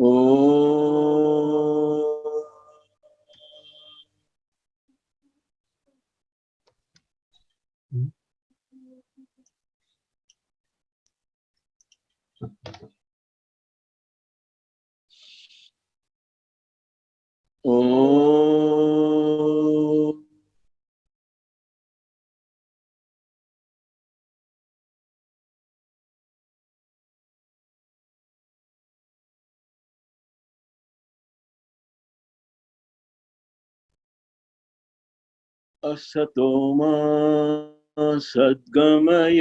ओ ओ असतो मा सद्गमय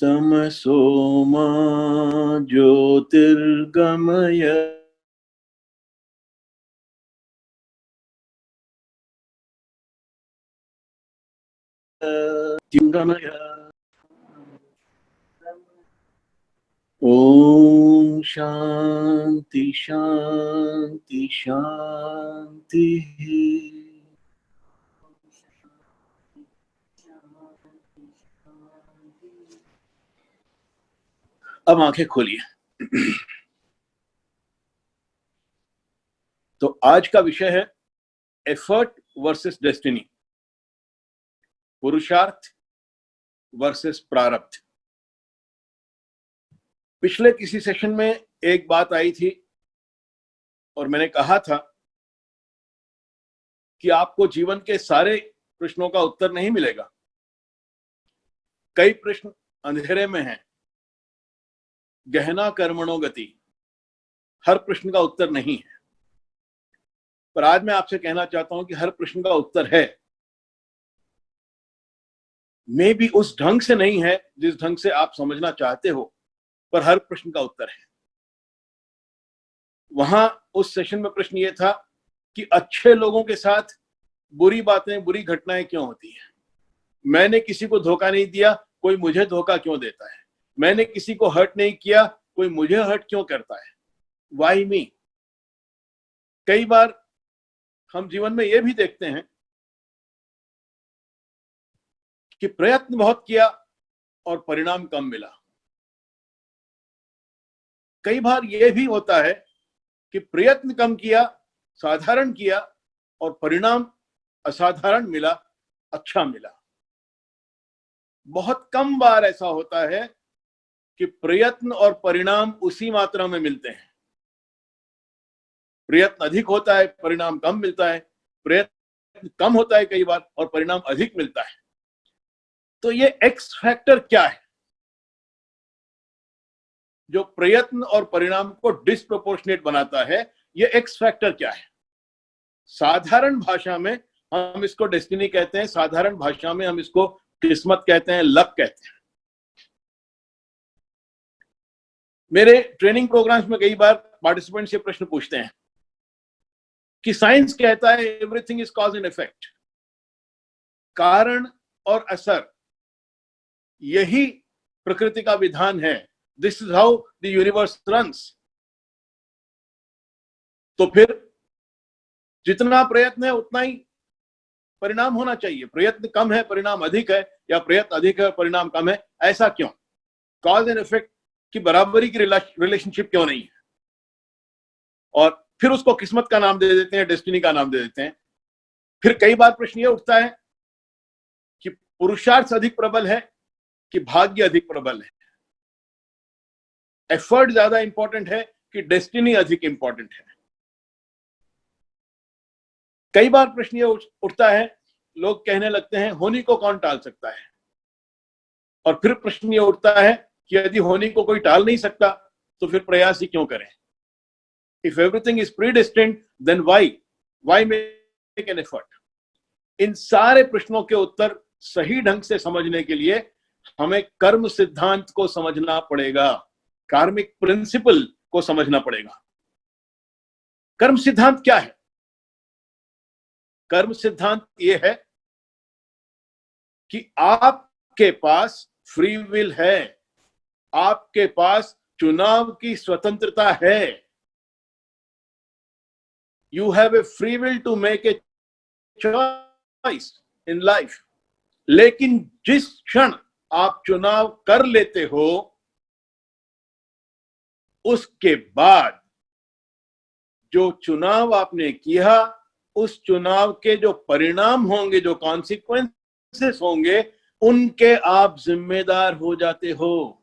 तमसो मा ज्योतिर्गमय गमय। ओम शांति शांति शांति। अब आंखें खोलिए। तो आज का विषय है एफर्ट वर्सेस डेस्टिनी, पुरुषार्थ वर्सेस प्रारब्ध। पिछले किसी सेशन में एक बात आई थी और मैंने कहा था कि आपको जीवन के सारे प्रश्नों का उत्तर नहीं मिलेगा। कई प्रश्न अंधेरे में हैं, गहना कर्मणो गति, हर प्रश्न का उत्तर नहीं है। पर आज मैं आपसे कहना चाहता हूं कि हर प्रश्न का उत्तर है, मे भी उस ढंग से नहीं है जिस ढंग से आप समझना चाहते हो, पर हर प्रश्न का उत्तर है। वहां उस सेशन में प्रश्न ये था कि अच्छे लोगों के साथ बुरी बातें, बुरी घटनाएं क्यों होती हैं? मैंने किसी को धोखा नहीं दिया, कोई मुझे धोखा क्यों देता है? मैंने किसी को हर्ट नहीं किया, कोई मुझे हर्ट क्यों करता है? Why me? कई बार हम जीवन में यह भी देखते हैं कि प्रयत्न बहुत किया और परिणाम कम मिला। कई बार यह भी होता है कि प्रयत्न कम किया, साधारण किया और परिणाम असाधारण मिला, अच्छा मिला। बहुत कम बार ऐसा होता है कि प्रयत्न और परिणाम उसी मात्रा में मिलते हैं। प्रयत्न अधिक होता है, परिणाम कम मिलता है। प्रयत्न कम होता है कई बार और परिणाम अधिक मिलता है। तो ये एक्स फैक्टर क्या है जो प्रयत्न और परिणाम को डिस्प्रोपोर्शनेट बनाता है? ये एक्स फैक्टर क्या है? साधारण भाषा में हम इसको डेस्टिनी कहते हैं, साधारण भाषा में हम इसको किस्मत कहते हैं, लक कहते हैं। मेरे ट्रेनिंग प्रोग्राम्स में कई बार पार्टिसिपेंट्स ये प्रश्न पूछते हैं कि साइंस कहता है everything is cause and effect, कारण और असर यही प्रकृति का विधान है, this is how the universe runs. तो फिर जितना प्रयत्न है उतना ही परिणाम होना चाहिए। प्रयत्न कम है, परिणाम अधिक है, या प्रयत्न अधिक है, परिणाम कम है, ऐसा क्यों? कॉज एंड इफेक्ट की बराबरी की रिलेशनशिप क्यों नहीं है? और फिर उसको किस्मत का नाम दे देते हैं, डेस्टिनी का नाम दे देते हैं। फिर कई बार प्रश्न ये उठता है कि पुरुषार्थ अधिक प्रबल है कि भाग्य अधिक प्रबल है? एफर्ट ज्यादा इंपॉर्टेंट है कि डेस्टिनी अधिक इंपॉर्टेंट है? कई बार प्रश्न ये उठता है, लोग कहने लगते हैं होनी को कौन टाल सकता है? और फिर प्रश्न ये उठता है कि यदि होनी को कोई टाल नहीं सकता तो फिर प्रयास ही क्यों करें? If everything is predestined then why make an effort? इन सारे प्रश्नों के उत्तर सही ढंग से समझने के लिए हमें कर्म सिद्धांत को समझना पड़ेगा, कार्मिक प्रिंसिपल को समझना पड़ेगा। कर्म सिद्धांत क्या है? कर्म सिद्धांत यह है कि आपके पास फ्री विल है, आपके पास चुनाव की स्वतंत्रता है। You have a free will to make a choice in life. लेकिन जिस क्षण आप चुनाव कर लेते हो उसके बाद जो चुनाव आपने किया, उस चुनाव के जो परिणाम होंगे, जो कॉन्सिक्वेंसेस होंगे, उनके आप जिम्मेदार हो जाते हो।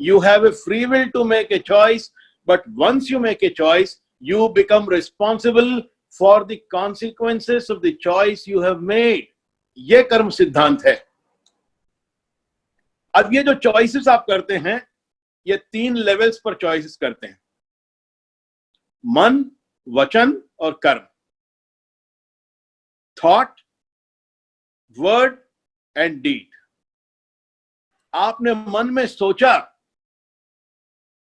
You have a free will to make a choice, but once you make a choice, you become responsible for the consequences of the choice you have made. ये कर्म सिद्धांत है। अब ये जो चॉइसेस आप करते हैं, ये 3 लेवल्स पर चॉइसेस करते हैं: मन, वचन और कर्म। Thought, word and deed. आपने मन में सोचा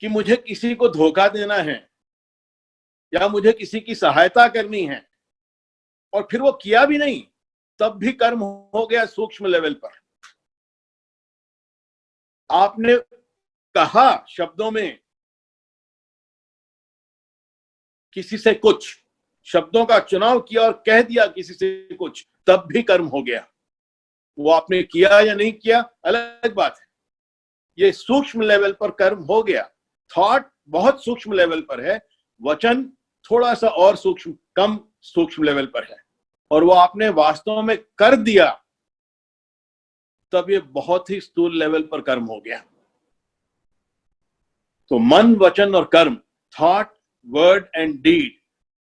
कि मुझे किसी को धोखा देना है या मुझे किसी की सहायता करनी है, और फिर वो किया भी नहीं, तब भी कर्म हो गया सूक्ष्म लेवल पर। आपने कहा शब्दों में किसी से कुछ, शब्दों का चुनाव किया और कह दिया किसी से कुछ, तब भी कर्म हो गया। वो आपने किया या नहीं किया अलग बात है, ये सूक्ष्म लेवल पर कर्म हो गया। थॉट बहुत सूक्ष्म लेवल पर है, वचन थोड़ा सा और सूक्ष्म, कम सूक्ष्म लेवल पर है, और वो आपने वास्तव में कर दिया, तब ये बहुत ही स्थूल लेवल पर कर्म हो गया। तो मन, वचन और कर्म, थॉट, वर्ड एंड डीड,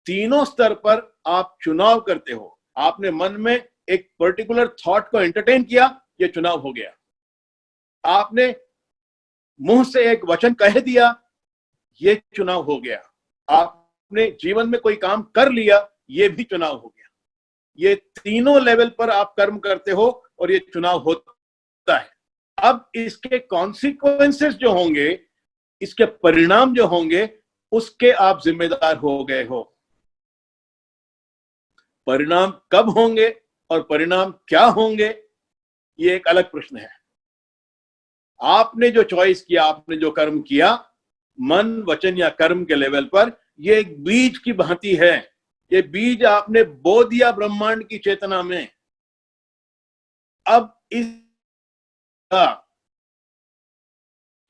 तीनों स्तर पर आप चुनाव करते हो। आपने मन में एक पर्टिकुलर थॉट को एंटरटेन किया, ये चुनाव हो गया। आपने मुंह से एक वचन कह दिया, ये चुनाव हो गया। आपने जीवन में कोई काम कर लिया, ये भी चुनाव हो गया। ये तीनों लेवल पर आप कर्म करते हो और ये चुनाव होता है। अब इसके कॉन्सिक्वेंसेस जो होंगे, इसके परिणाम जो होंगे, उसके आप जिम्मेदार हो गए हो। परिणाम कब होंगे और परिणाम क्या होंगे, ये एक अलग प्रश्न है। आपने जो चॉइस किया, आपने जो कर्म किया, मन, वचन या कर्म के लेवल पर, ये एक बीज की भांति है। ये बीज आपने बो दिया ब्रह्मांड की चेतना में। अब इसका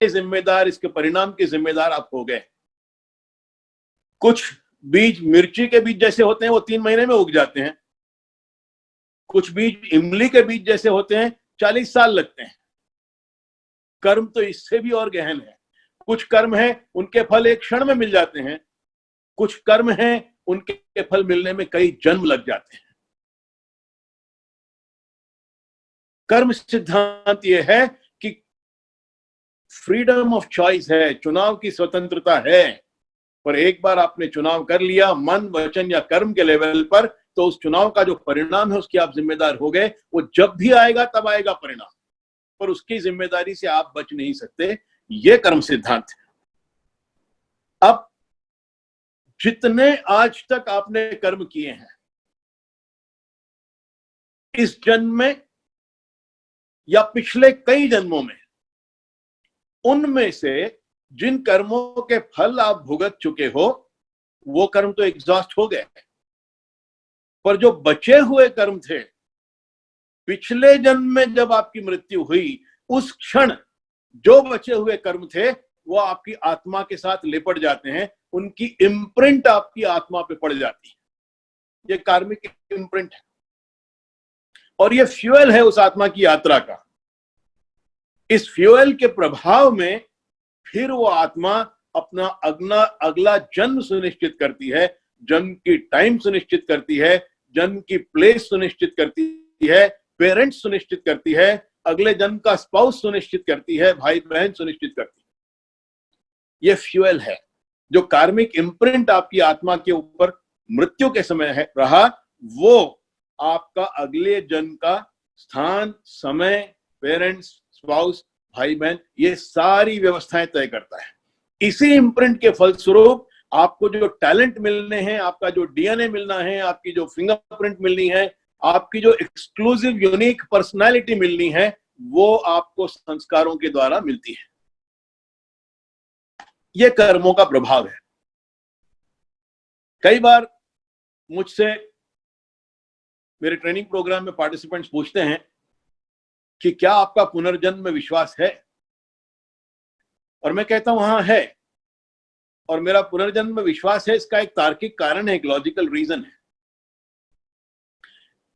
जिम्मेदार, इसके परिणाम के जिम्मेदार आप हो गए। कुछ बीज मिर्ची के बीज जैसे होते हैं, वो 3 महीने में उग जाते हैं। कुछ बीज इमली के बीज जैसे होते हैं, 40 साल लगते हैं। कर्म तो इससे भी और गहन है। कुछ कर्म है, उनके फल एक क्षण में मिल जाते हैं। कुछ कर्म है, उनके फल मिलने में कई जन्म लग जाते हैं। कर्म सिद्धांत यह है कि फ्रीडम ऑफ चॉइस है, चुनाव की स्वतंत्रता है। पर एक बार आपने चुनाव कर लिया मन, वचन या कर्म के लेवल पर, तो उस चुनाव का जो परिणाम है उसके आप जिम्मेदार हो गए। वो जब भी आएगा तब आएगा परिणाम, पर उसकी जिम्मेदारी से आप बच नहीं सकते। ये कर्म सिद्धांत है। अब जितने आज तक आपने कर्म किए हैं, इस जन्म में या पिछले कई जन्मों में, उनमें से जिन कर्मों के फल आप भुगत चुके हो, वो कर्म तो एग्जॉस्ट हो गए। पर जो बचे हुए कर्म थे, पिछले जन्म में जब आपकी मृत्यु हुई, उस क्षण जो बचे हुए कर्म थे वो आपकी आत्मा के साथ लिपट जाते हैं। उनकी इम्प्रिंट आपकी आत्मा पे पड़ जाती है। ये कार्मिक इम्प्रिंट है, और ये फ्यूएल है उस आत्मा की यात्रा का। इस फ्यूएल के प्रभाव में फिर वो आत्मा अपना अगला जन्म सुनिश्चित करती है, जन्म की टाइम सुनिश्चित करती है, जन्म की प्लेस सुनिश्चित करती है, पेरेंट्स सुनिश्चित करती है, अगले जन्म का स्पाउस सुनिश्चित करती है, भाई बहन सुनिश्चित करती है। ये फ्यूएल है। जो कार्मिक इम्प्रिंट आपकी आत्मा के ऊपर मृत्यु के समय है रहा, वो आपका अगले जन्म का स्थान, समय, पेरेंट्स, स्पाउस, भाई बहन, ये सारी व्यवस्थाएं तय करता है। इसी इम्प्रिंट के फलस्वरूप आपको जो टैलेंट मिलने हैं, आपका जो डीएनए मिलना है, आपकी जो फिंगरप्रिंट मिलनी है, आपकी जो एक्सक्लूसिव यूनिक पर्सनालिटी मिलनी है, वो आपको संस्कारों के द्वारा मिलती है। ये कर्मों का प्रभाव है। कई बार मुझसे मेरे ट्रेनिंग प्रोग्राम में पार्टिसिपेंट्स पूछते हैं कि क्या आपका पुनर्जन्म में विश्वास है? और मैं कहता हूं हाँ है। और मेरा पुनर्जन्म में विश्वास है, इसका एक तार्किक कारण है, एक लॉजिकल रीजन है।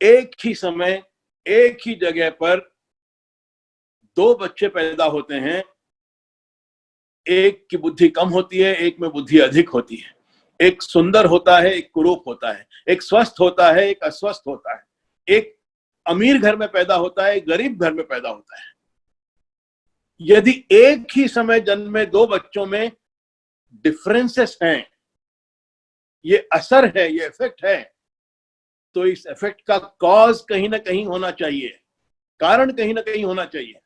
एक ही समय एक ही जगह पर दो बच्चे पैदा होते हैं, एक की बुद्धि कम होती है, एक में बुद्धि अधिक होती है। एक सुंदर होता है, एक कुरूप होता है। एक स्वस्थ होता है, एक अस्वस्थ होता है। एक अमीर घर में पैदा होता है, एक गरीब घर में पैदा होता है। यदि एक ही समय जन्मे दो बच्चों में डिफरेंसेस हैं, ये असर है, ये इफेक्ट है, तो इस इफेक्ट का कॉज कहीं ना कहीं होना चाहिए, कारण कहीं ना कहीं होना चाहिए।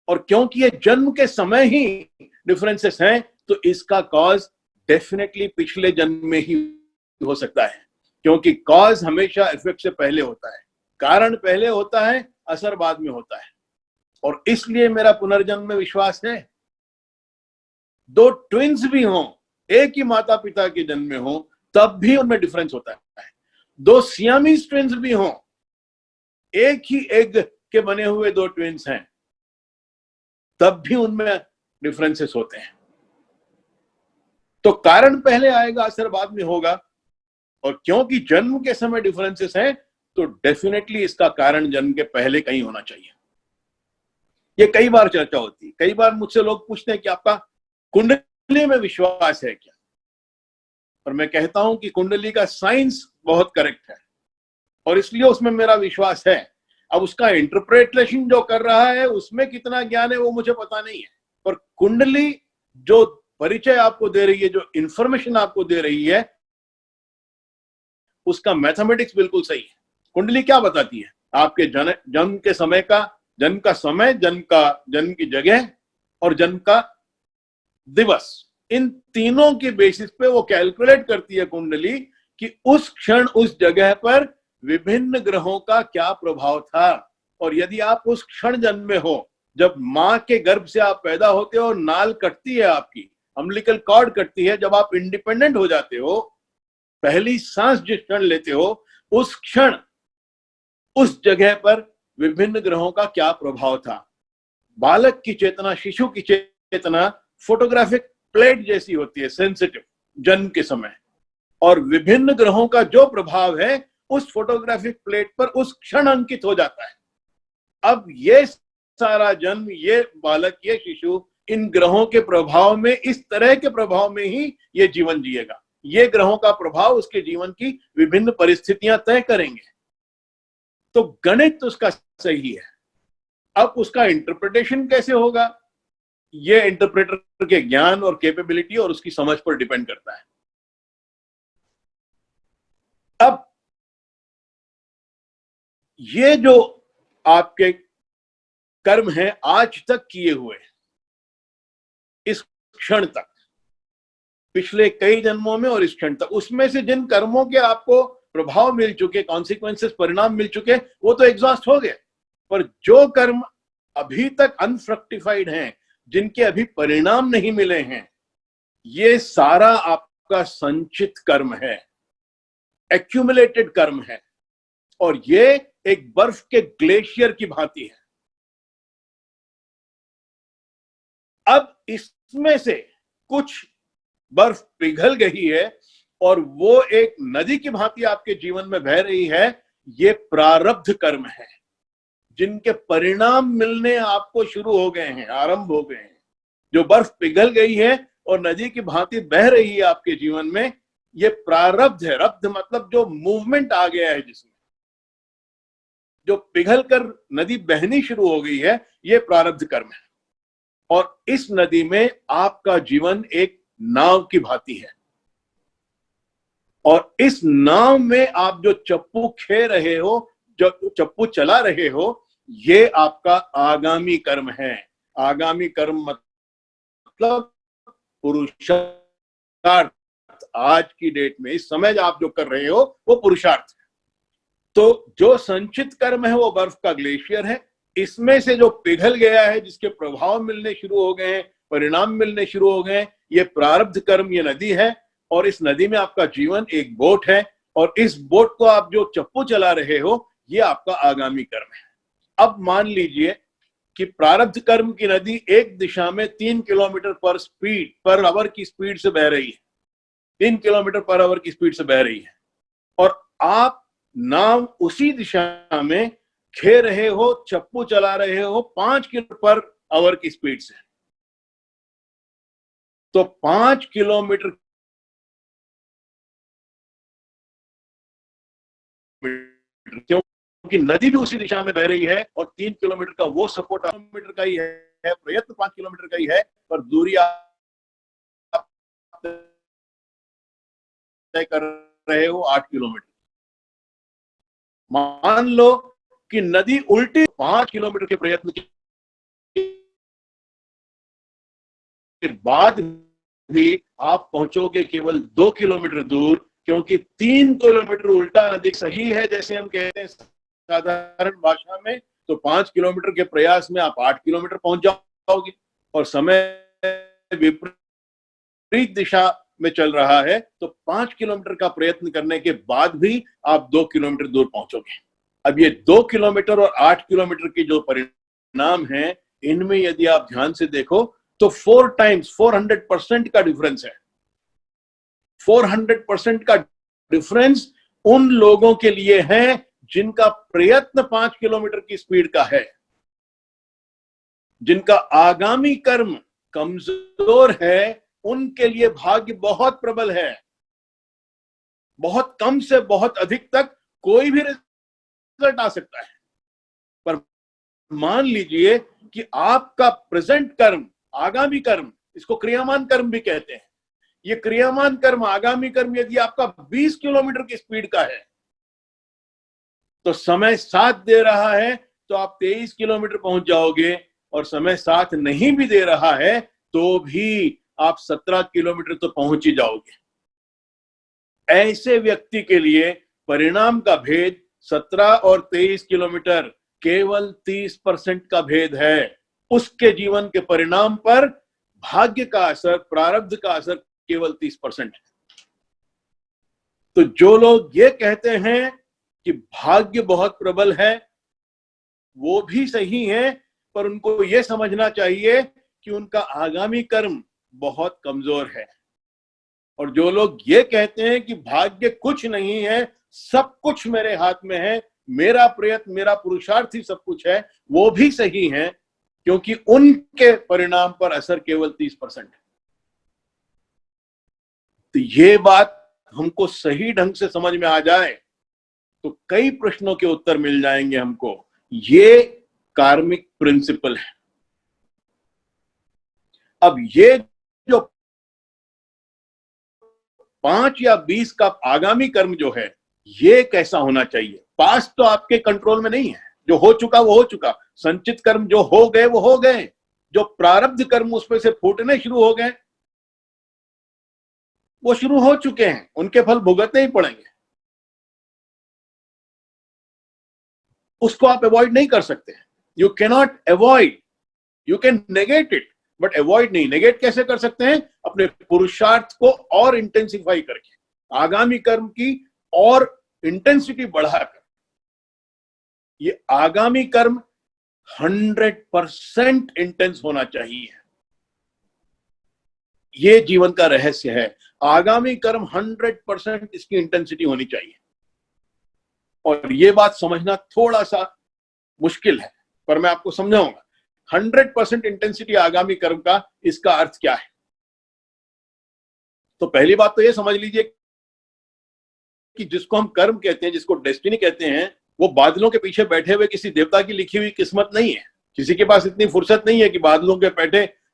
और क्योंकि ये जन्म के समय ही डिफरेंसेस हैं, तो इसका कॉज डेफिनेटली पिछले जन्म में ही हो सकता है, क्योंकि कॉज हमेशा इफेक्ट से पहले होता है, कारण पहले होता है, असर बाद में होता है। और इसलिए मेरा पुनर्जन्म में विश्वास है। दो ट्विंस भी हों, एक ही माता पिता के जन्म में हो, तब भी उनमें डिफरेंस होता है। दो सियामीज ट्विंस भी हों, एक ही एग के बने हुए दो ट्विंस हैं, तब भी उनमें डिफरेंसेस होते हैं। तो कारण पहले आएगा, असर बाद में होगा। और क्योंकि जन्म के समय डिफरेंसेस हैं, तो डेफिनेटली इसका कारण जन्म के पहले कहीं होना चाहिए। ये कई बार चर्चा होती है। कई बार मुझसे लोग पूछते हैं कि आपका कुंडली में विश्वास है क्या? और मैं कहता हूं कि कुंडली का साइंस बहुत करेक्ट है और इसलिए उसमें मेरा विश्वास है। अब उसका इंटरप्रिटेशन जो कर रहा है उसमें कितना ज्ञान है वो मुझे पता नहीं है, पर कुंडली जो परिचय आपको दे रही है, जो इंफॉर्मेशन आपको दे रही है, उसका मैथमेटिक्स बिल्कुल सही है। कुंडली क्या बताती है? आपके जन्म के समय का, जन्म का समय, जन्म की जगह और जन्म का दिवस, इन तीनों के बेसिस पे वो कैलकुलेट करती है कुंडली कि उस क्षण उस जगह पर विभिन्न ग्रहों का क्या प्रभाव था। और यदि आप उस क्षण जन्म में हो, जब मां के गर्भ से आप पैदा होते हो, नाल कटती है आपकी, अम्बिलिकल कॉर्ड कटती है, जब आप इंडिपेंडेंट हो जाते हो, पहली सांस जिस क्षण लेते हो, उस क्षण उस जगह पर विभिन्न ग्रहों का क्या प्रभाव था। बालक की चेतना, शिशु की चेतना फोटोग्राफिक प्लेट जैसी होती है, सेंसिटिव, जन्म के समय, और विभिन्न ग्रहों का जो प्रभाव है उस फोटोग्राफिक प्लेट पर उस क्षण अंकित हो जाता है। अब ये सारा जन्म, ये बालक, ये शिशु इन ग्रहों के प्रभाव में, इस तरह के प्रभाव में ही ये जीवन जिएगा। ये ग्रहों का प्रभाव उसके जीवन की विभिन्न परिस्थितियां तय करेंगे। तो गणित उसका सही है। अब उसका इंटरप्रिटेशन कैसे होगा, ये इंटरप्रेटर के ज्ञान और कैपेबिलिटी और उसकी समझ पर डिपेंड करता है। अब ये जो आपके कर्म हैं आज तक किए हुए, इस क्षण तक, पिछले कई जन्मों में और इस क्षण तक, उसमें से जिन कर्मों के आपको प्रभाव मिल चुके, कॉन्सिक्वेंसेस, परिणाम मिल चुके, वो तो एग्जॉस्ट हो गए। पर जो कर्म अभी तक अनफ्रक्टिफाइड हैं, जिनके अभी परिणाम नहीं मिले हैं, ये सारा आपका संचित कर्म है, एक्यूमुलेटेड कर्म है। और ये एक बर्फ के ग्लेशियर की भांति है। अब इसमें से कुछ बर्फ पिघल गई है और वो एक नदी की भांति आपके जीवन में बह रही है। ये प्रारब्ध कर्म है, जिनके परिणाम मिलने आपको शुरू हो गए हैं, आरंभ हो गए हैं। जो बर्फ पिघल गई है और नदी की भांति बह रही है आपके जीवन में, ये प्रारब्ध है। रब्ध मतलब जो मूवमेंट आ गया है, जिसमें जो पिघल कर नदी बहनी शुरू हो गई है, ये प्रारब्ध कर्म है। और इस नदी में आपका जीवन एक नाव की भांति है, और इस नाव में आप जो चप्पू खे रहे हो, जो चप्पू चला रहे हो, ये आपका आगामी कर्म है। आगामी कर्म मतलब पुरुषार्थ। आज की डेट में, इस समय आप जो कर रहे हो, वो पुरुषार्थ है। तो जो संचित कर्म है वो बर्फ का ग्लेशियर है। इसमें से जो पिघल गया है, जिसके प्रभाव मिलने शुरू हो गए हैं, परिणाम मिलने शुरू हो गए हैं, ये प्रारब्ध कर्म, ये नदी है। और इस नदी में आपका जीवन एक बोट है, और इस बोट को आप जो चप्पू चला रहे हो, ये आपका आगामी कर्म है। अब मान लीजिए कि प्रारब्ध कर्म की नदी एक दिशा में 3 किलोमीटर पर आवर की स्पीड से बह रही है, 3 किलोमीटर पर आवर की स्पीड से बह रही है, और आप नाव उसी दिशा में खे रहे हो, चप्पू चला रहे हो 5 किलोमीटर पर आवर की स्पीड से। तो 5 किलोमीटर क्योंकि नदी भी उसी दिशा में बह रही है और 3 किलोमीटर का वो सपोर्ट किलोमीटर का ही है, प्रयत्न 5 किलोमीटर का ही है, पर दूरी आप तय कर रहे हो 8 किलोमीटर। मान लो कि नदी उल्टी 5 किलोमीटर के प्रयत्न के बाद भी आप पहुंचोगे केवल 2 किलोमीटर दूर, क्योंकि 3 किलोमीटर उल्टा नदी सही है, जैसे हम कहते हैं साधारण भाषा में। तो 5 किलोमीटर के प्रयास में आप 8 किलोमीटर पहुंच जाओगे, और समय विपरीत दिशा में चल रहा है तो 5 किलोमीटर का प्रयत्न करने के बाद भी आप 2 किलोमीटर दूर पहुंचोगे। अब ये 2 किलोमीटर और 8 किलोमीटर के जो परिणाम हैं, इनमें यदि आप ध्यान से देखो तो 4 टाइम्स 400% का डिफरेंस है। 400% का डिफरेंस उन लोगों के लिए है जिनका प्रयत्न 5 किलोमीटर की स्पीड का है, जिनका आगामी कर्म कमजोर है, उनके लिए भाग्य बहुत प्रबल है। बहुत कम से बहुत अधिक तक कोई भी रिजल्ट आ सकता है। पर मान लीजिए कि आपका प्रेजेंट कर्म, आगामी कर्म, इसको क्रियामान कर्म भी कहते हैं, ये क्रियामान कर्म, आगामी कर्म यदि आपका 20 किलोमीटर की स्पीड का है, तो समय साथ दे रहा है तो आप 23 किलोमीटर पहुंच जाओगे, और समय साथ नहीं भी दे रहा है तो भी आप 17 किलोमीटर तो पहुंच ही जाओगे। ऐसे व्यक्ति के लिए परिणाम का भेद 17 और 23 किलोमीटर केवल 30% का भेद है। उसके जीवन के परिणाम पर भाग्य का असर, प्रारब्ध का असर केवल 30% है। तो जो लोग ये कहते हैं कि भाग्य बहुत प्रबल है, वो भी सही है, पर उनको ये समझना चाहिए कि उनका आगामी कर्म बहुत कमजोर है। और जो लोग ये कहते हैं कि भाग्य कुछ नहीं है, सब कुछ मेरे हाथ में है, मेरा प्रयत्न, मेरा पुरुषार्थ ही सब कुछ है, वो भी सही है, क्योंकि उनके परिणाम पर असर केवल 30% है। तो ये बात हमको सही ढंग से समझ में आ जाए तो कई प्रश्नों के उत्तर मिल जाएंगे हमको। ये कार्मिक प्रिंसिपल है। अब ये जो 5 या 20 का आगामी कर्म जो है, ये कैसा होना चाहिए? पास्ट तो आपके कंट्रोल में नहीं है, जो हो चुका वो हो चुका। संचित कर्म जो हो गए वो हो गए, जो प्रारब्ध कर्म उसमें से फूटने शुरू हो गए वो शुरू हो चुके हैं, उनके फल भुगतने ही पड़ेंगे। उसको आप अवॉइड नहीं कर सकते। You cannot avoid, you can negate it but avoid नहीं। नेगेट कैसे कर सकते हैं? अपने पुरुषार्थ को और इंटेंसिफाई करके, आगामी कर्म की और इंटेंसिटी बढ़ाकर। ये आगामी कर्म 100% इंटेंस होना चाहिए। ये जीवन का रहस्य है। आगामी कर्म 100% इसकी इंटेंसिटी होनी चाहिए। और ये बात समझना थोड़ा सा मुश्किल है, पर मैं आपको समझाऊंगा। 100% इंटेंसिटी आगामी कर्म का, इसका अर्थ क्या है? तो पहली बात तो ये समझ लीजिए कि जिसको हम कर्म कहते हैं, जिसको डेस्टिनी कहते हैं, वो बादलों के पीछे बैठे हुए किसी देवता की लिखी हुई किस्मत नहीं है। किसी के पास इतनी फुर्सत नहीं है कि बादलों के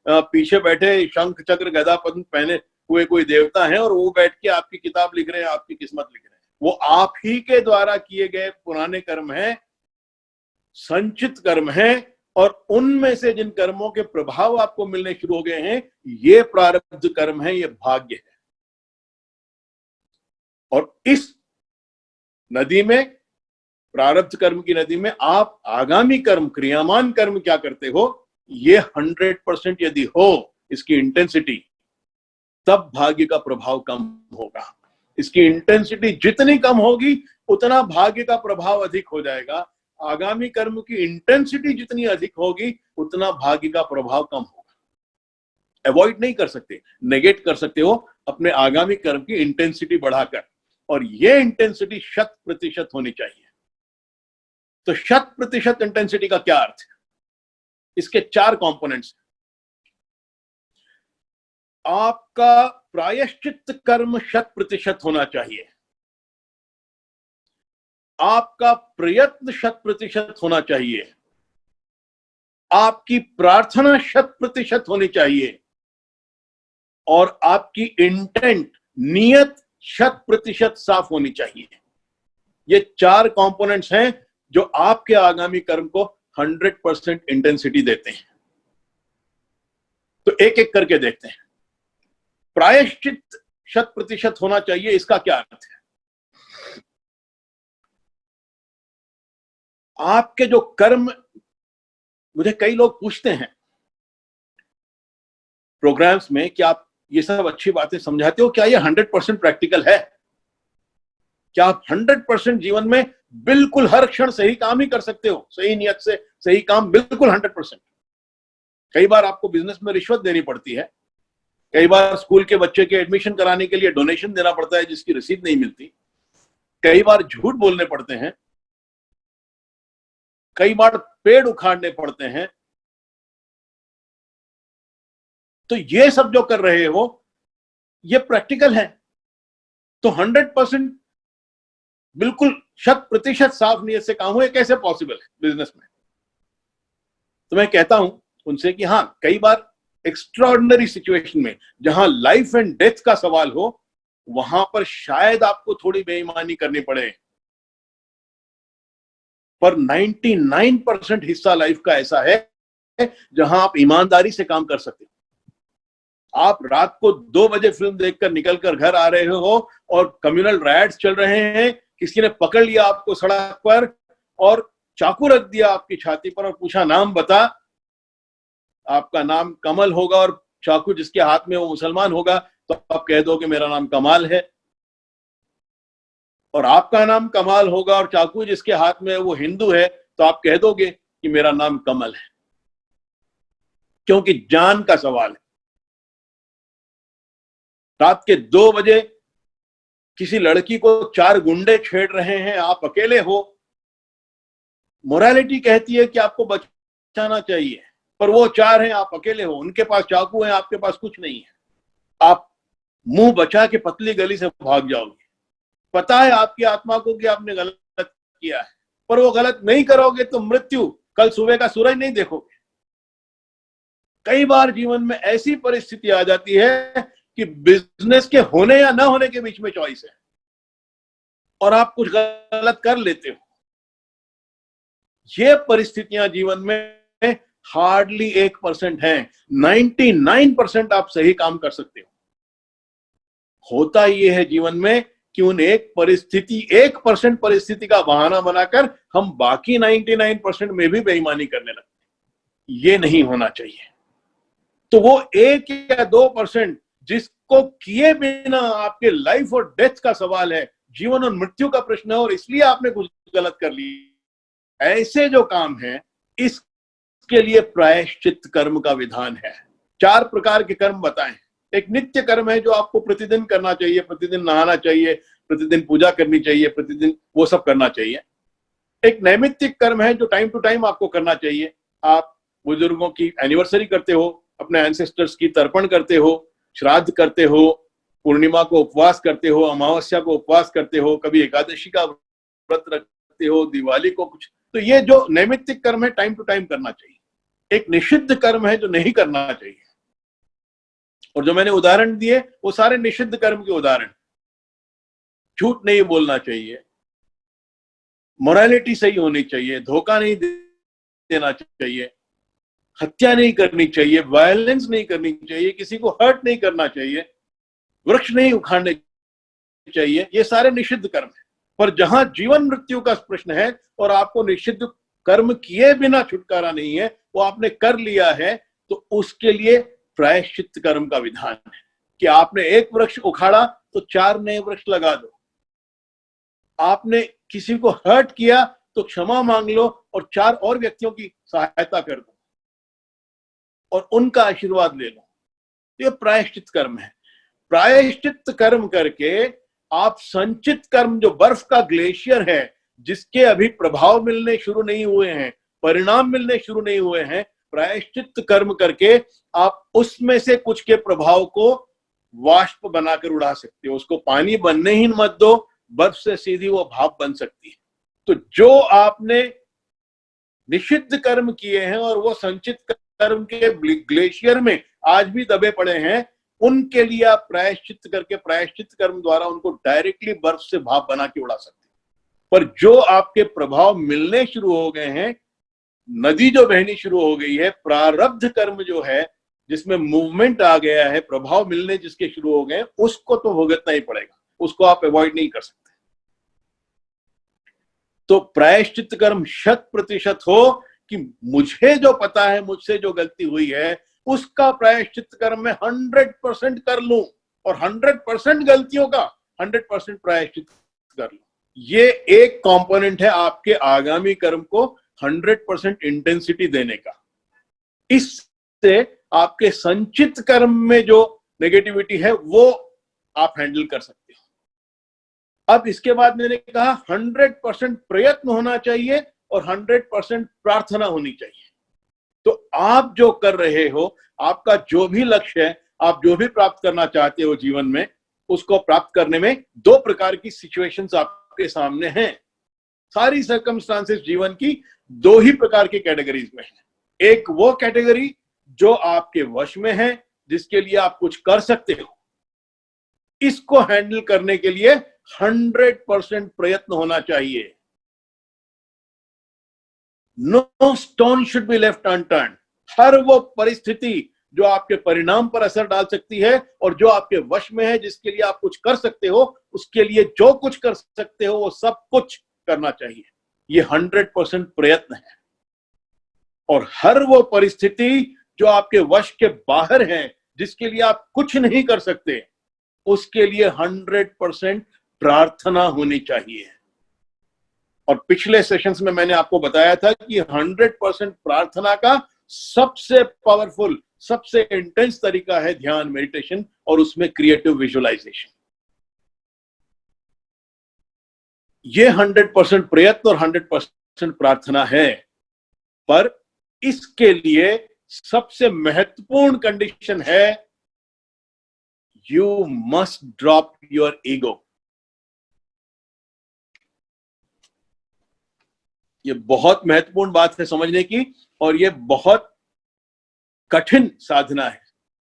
पीछे बैठे शंख चक्र गदा पद्म पहने हुए कोई देवता है और वो बैठ के आपकी किताब लिख रहे हैं, आपकी किस्मत लिख रहे हैं। वो आप ही के द्वारा किए गए पुराने कर्म हैं, संचित कर्म हैं, और उनमें से जिन कर्मों के प्रभाव आपको मिलने शुरू हो गए हैं, ये प्रारब्ध कर्म है, ये भाग्य है। और इस नदी में, प्रारब्ध कर्म की नदी में, आप आगामी कर्म, क्रियामान कर्म क्या करते हो, ये 100% यदि हो इसकी इंटेंसिटी, तब भाग्य का प्रभाव कम होगा। इसकी इंटेंसिटी जितनी कम होगी उतना भाग्य का प्रभाव अधिक हो जाएगा। आगामी कर्म की इंटेंसिटी जितनी अधिक होगी उतना भाग्य का प्रभाव कम होगा। अवॉइड नहीं कर सकते, नेगेट कर सकते हो अपने आगामी कर्म की इंटेंसिटी बढ़ाकर, और ये इंटेंसिटी 100% होनी चाहिए। तो 100% इंटेंसिटी का क्या अर्थ है? इसके 4 कंपोनेंट्स। आपका प्रायश्चित कर्म 100% होना चाहिए, आपका प्रयत्न 100% होना चाहिए, आपकी प्रार्थना 100% होनी चाहिए, और आपकी इंटेंट, नियत 100% साफ होनी चाहिए। ये 4 कंपोनेंट्स हैं जो आपके आगामी कर्म को 100% इंटेंसिटी देते हैं। तो एक एक करके देखते हैं। प्रायश्चित 100% होना चाहिए, इसका क्या अर्थ है? आपके जो कर्म, मुझे कई लोग पूछते हैं प्रोग्राम्स में कि आप ये सब अच्छी बातें समझाते हो, क्या ये 100% प्रैक्टिकल है? क्या आप 100% जीवन में बिल्कुल हर क्षण सही काम ही कर सकते हो, सही नियत से सही काम, बिल्कुल 100%? कई बार आपको बिजनेस में रिश्वत देनी पड़ती है, कई बार स्कूल के बच्चे के एडमिशन कराने के लिए डोनेशन देना पड़ता है जिसकी रसीद नहीं मिलती, कई बार झूठ बोलने पड़ते हैं, कई बार पेड़ उखाड़ने पड़ते हैं। तो ये सब जो कर रहे हो ये प्रैक्टिकल है। तो 100% बिल्कुल 100% साफ नियत से काम हो, ये कैसे पॉसिबल है बिजनेस में? तो मैं कहता हूं उनसे कि हाँ, कई बार एक्स्ट्राऑर्डिनरी सिचुएशन में जहां लाइफ एंड डेथ का सवाल हो, वहां पर शायद आपको थोड़ी बेईमानी करनी पड़े, पर 99% हिस्सा लाइफ का ऐसा है जहां आप ईमानदारी से काम कर सकते हो। आप रात को 2 बजे फिल्म देखकर निकलकर घर आ रहे हो और कम्युनल रायट्स चल रहे हैं, किसी ने पकड़ लिया आपको सड़क पर और चाकू रख दिया आपकी छाती पर और पूछा नाम बता, आपका नाम कमल होगा और चाकू जिसके हाथ में वो मुसलमान होगा, तो आप कह दो कि मेरा नाम कमाल है। और आपका नाम कमाल होगा और चाकू जिसके हाथ में वो हिंदू है, तो आप कह दोगे कि मेरा नाम कमल है, क्योंकि जान का सवाल है। रात के 2 बजे किसी लड़की को 4 गुंडे छेड़ रहे हैं, आप अकेले हो, मोरालिटी कहती है कि आपको बचाना चाहिए, पर वो 4 हैं, आप अकेले हो, उनके पास चाकू है, आपके पास कुछ नहीं है। आप मुंह बचा के पतली गली से भाग जाओगे। पता है आपकी आत्मा को कि आपने गलत किया है, पर वो गलत नहीं करोगे तो मृत्यु, कल सुबह का सूरज नहीं देखोगे। कई बार जीवन में ऐसी परिस्थिति आ जाती है कि बिजनेस के होने या ना होने के बीच में चॉइस है और आप कुछ गलत कर लेते हो। ये परिस्थितियां जीवन में हार्डली 1% हैं, 99% आप सही काम कर सकते हो। होता यह है जीवन में कि उन 1% परिस्थिति का बहाना बनाकर हम बाकी 99% में भी बेईमानी करने लगते हैं। ये नहीं होना चाहिए। तो वो 1 या 2% जिसको किए बिना आपके लाइफ और डेथ का सवाल है, जीवन और मृत्यु का प्रश्न है, और इसलिए आपने कुछ गलत कर लिया, ऐसे जो काम है इसके लिए प्रायश्चित कर्म का विधान है। 4 प्रकार के कर्म बताएं। एक नित्य कर्म है जो आपको प्रतिदिन करना चाहिए, प्रतिदिन नहाना चाहिए, प्रतिदिन पूजा करनी चाहिए, प्रतिदिन वो सब करना चाहिए। एक नैमित्तिक कर्म है जो टाइम टू टाइम आपको करना चाहिए। आप बुजुर्गों की एनिवर्सरी करते हो, अपने एंसेस्टर्स की तर्पण करते हो, श्राद्ध करते हो, पूर्णिमा को उपवास करते हो, अमावस्या को उपवास करते हो, कभी एकादशी का व्रत रखते हो, दिवाली को कुछ। तो ये जो नैमित्तिक कर्म है टाइम टू टाइम करना चाहिए। एक निषिद्ध कर्म है जो नहीं करना चाहिए, और जो मैंने उदाहरण दिए वो सारे निषिद्ध कर्म के उदाहरण। झूठ नहीं बोलना चाहिए, मोरालिटी सही होनी चाहिए, धोखा नहीं देना चाहिए, हत्या नहीं करनी चाहिए, वायलेंस नहीं करनी चाहिए, किसी को हर्ट नहीं करना चाहिए, वृक्ष नहीं उखाड़ने चाहिए। ये सारे निषिद्ध कर्म है। पर जहां जीवन मृत्यु का प्रश्न है और आपको निषिद्ध कर्म किए बिना छुटकारा नहीं है, वो आपने कर लिया है, तो उसके लिए प्रायश्चित कर्म का विधान है कि आपने 1 वृक्ष उखाड़ा तो 4 नए वृक्ष लगा दो। आपने किसी को हर्ट किया तो क्षमा मांग लो और 4 और व्यक्तियों की सहायता कर दो और उनका आशीर्वाद ले लो। ये प्रायश्चित कर्म है। प्रायश्चित कर्म करके आप संचित कर्म, जो बर्फ का ग्लेशियर है जिसके अभी प्रभाव मिलने शुरू नहीं हुए हैं, परिणाम मिलने शुरू नहीं हुए हैं, प्रायश्चित कर्म करके आप उसमें से कुछ के प्रभाव को वाष्प बनाकर उड़ा सकते हो। उसको पानी बनने ही मत दो, बर्फ से सीधी वो भाप बन सकती है। तो जो आपने निषिद्ध कर्म किए हैं और वो संचित कर्म के ग्लेशियर में आज भी दबे पड़े हैं, उनके लिए आप प्रायश्चित करके प्रायश्चित कर्म द्वारा उनको डायरेक्टली बर्फ से भाप बना के उड़ा सकते हैं। पर जो आपके प्रभाव मिलने शुरू हो गए हैं, नदी जो बहनी शुरू हो गई है, प्रारब्ध कर्म जो है जिसमें मूवमेंट आ गया है, प्रभाव मिलने जिसके शुरू हो गए, उसको तो भुगतना ही पड़ेगा, उसको आप अवॉइड नहीं कर सकते। तो प्रायश्चित कर्म 100% हो कि मुझे जो पता है, मुझसे जो गलती हुई है, उसका प्रायश्चित कर्म मैं 100% कर लूं और 100% गलतियों का 100% प्रायश्चित कर लूं। ये एक कंपोनेंट है आपके आगामी कर्म को 100% इंटेंसिटी देने का। इससे आपके संचित कर्म में जो नेगेटिविटी है वो आप हैंडल कर सकते हो। अब इसके बाद मैंने कहा 100% प्रयत्न होना चाहिए और 100% प्रार्थना होनी चाहिए। तो आप जो कर रहे हो, आपका जो भी लक्ष्य है, आप जो भी प्राप्त करना चाहते हो जीवन में, उसको प्राप्त करने में 2 प्रकार की सिचुएशंस आपके सामने हैं। सारी सर्कमस्टांसेस जीवन की 2 ही प्रकार की कैटेगरीज में है। एक वो कैटेगरी जो आपके वश में है, जिसके लिए आप कुछ कर सकते हो, इसको हैंडल करने के लिए 100% प्रयत्न होना चाहिए। No stone should be left unturned. हर वो परिस्थिति जो आपके परिणाम पर असर डाल सकती है और जो आपके वश में है, जिसके लिए आप कुछ कर सकते हो, उसके लिए जो कुछ कर सकते हो वो सब कुछ करना चाहिए। ये 100% प्रयत्न है। और हर वो परिस्थिति जो आपके वश के बाहर है, जिसके लिए आप कुछ नहीं कर सकते, उसके लिए 100% प्रार्थना होनी चाहिए। और पिछले सेशंस में मैंने आपको बताया था कि 100% प्रार्थना का सबसे पावरफुल, सबसे इंटेंस तरीका है ध्यान, मेडिटेशन, और उसमें क्रिएटिव विजुअलाइजेशन। ये 100% प्रयत्न और 100% प्रार्थना है। पर इसके लिए सबसे महत्वपूर्ण कंडीशन है, you must drop your ego. ये बहुत महत्वपूर्ण बात है समझने की, और ये बहुत कठिन साधना है,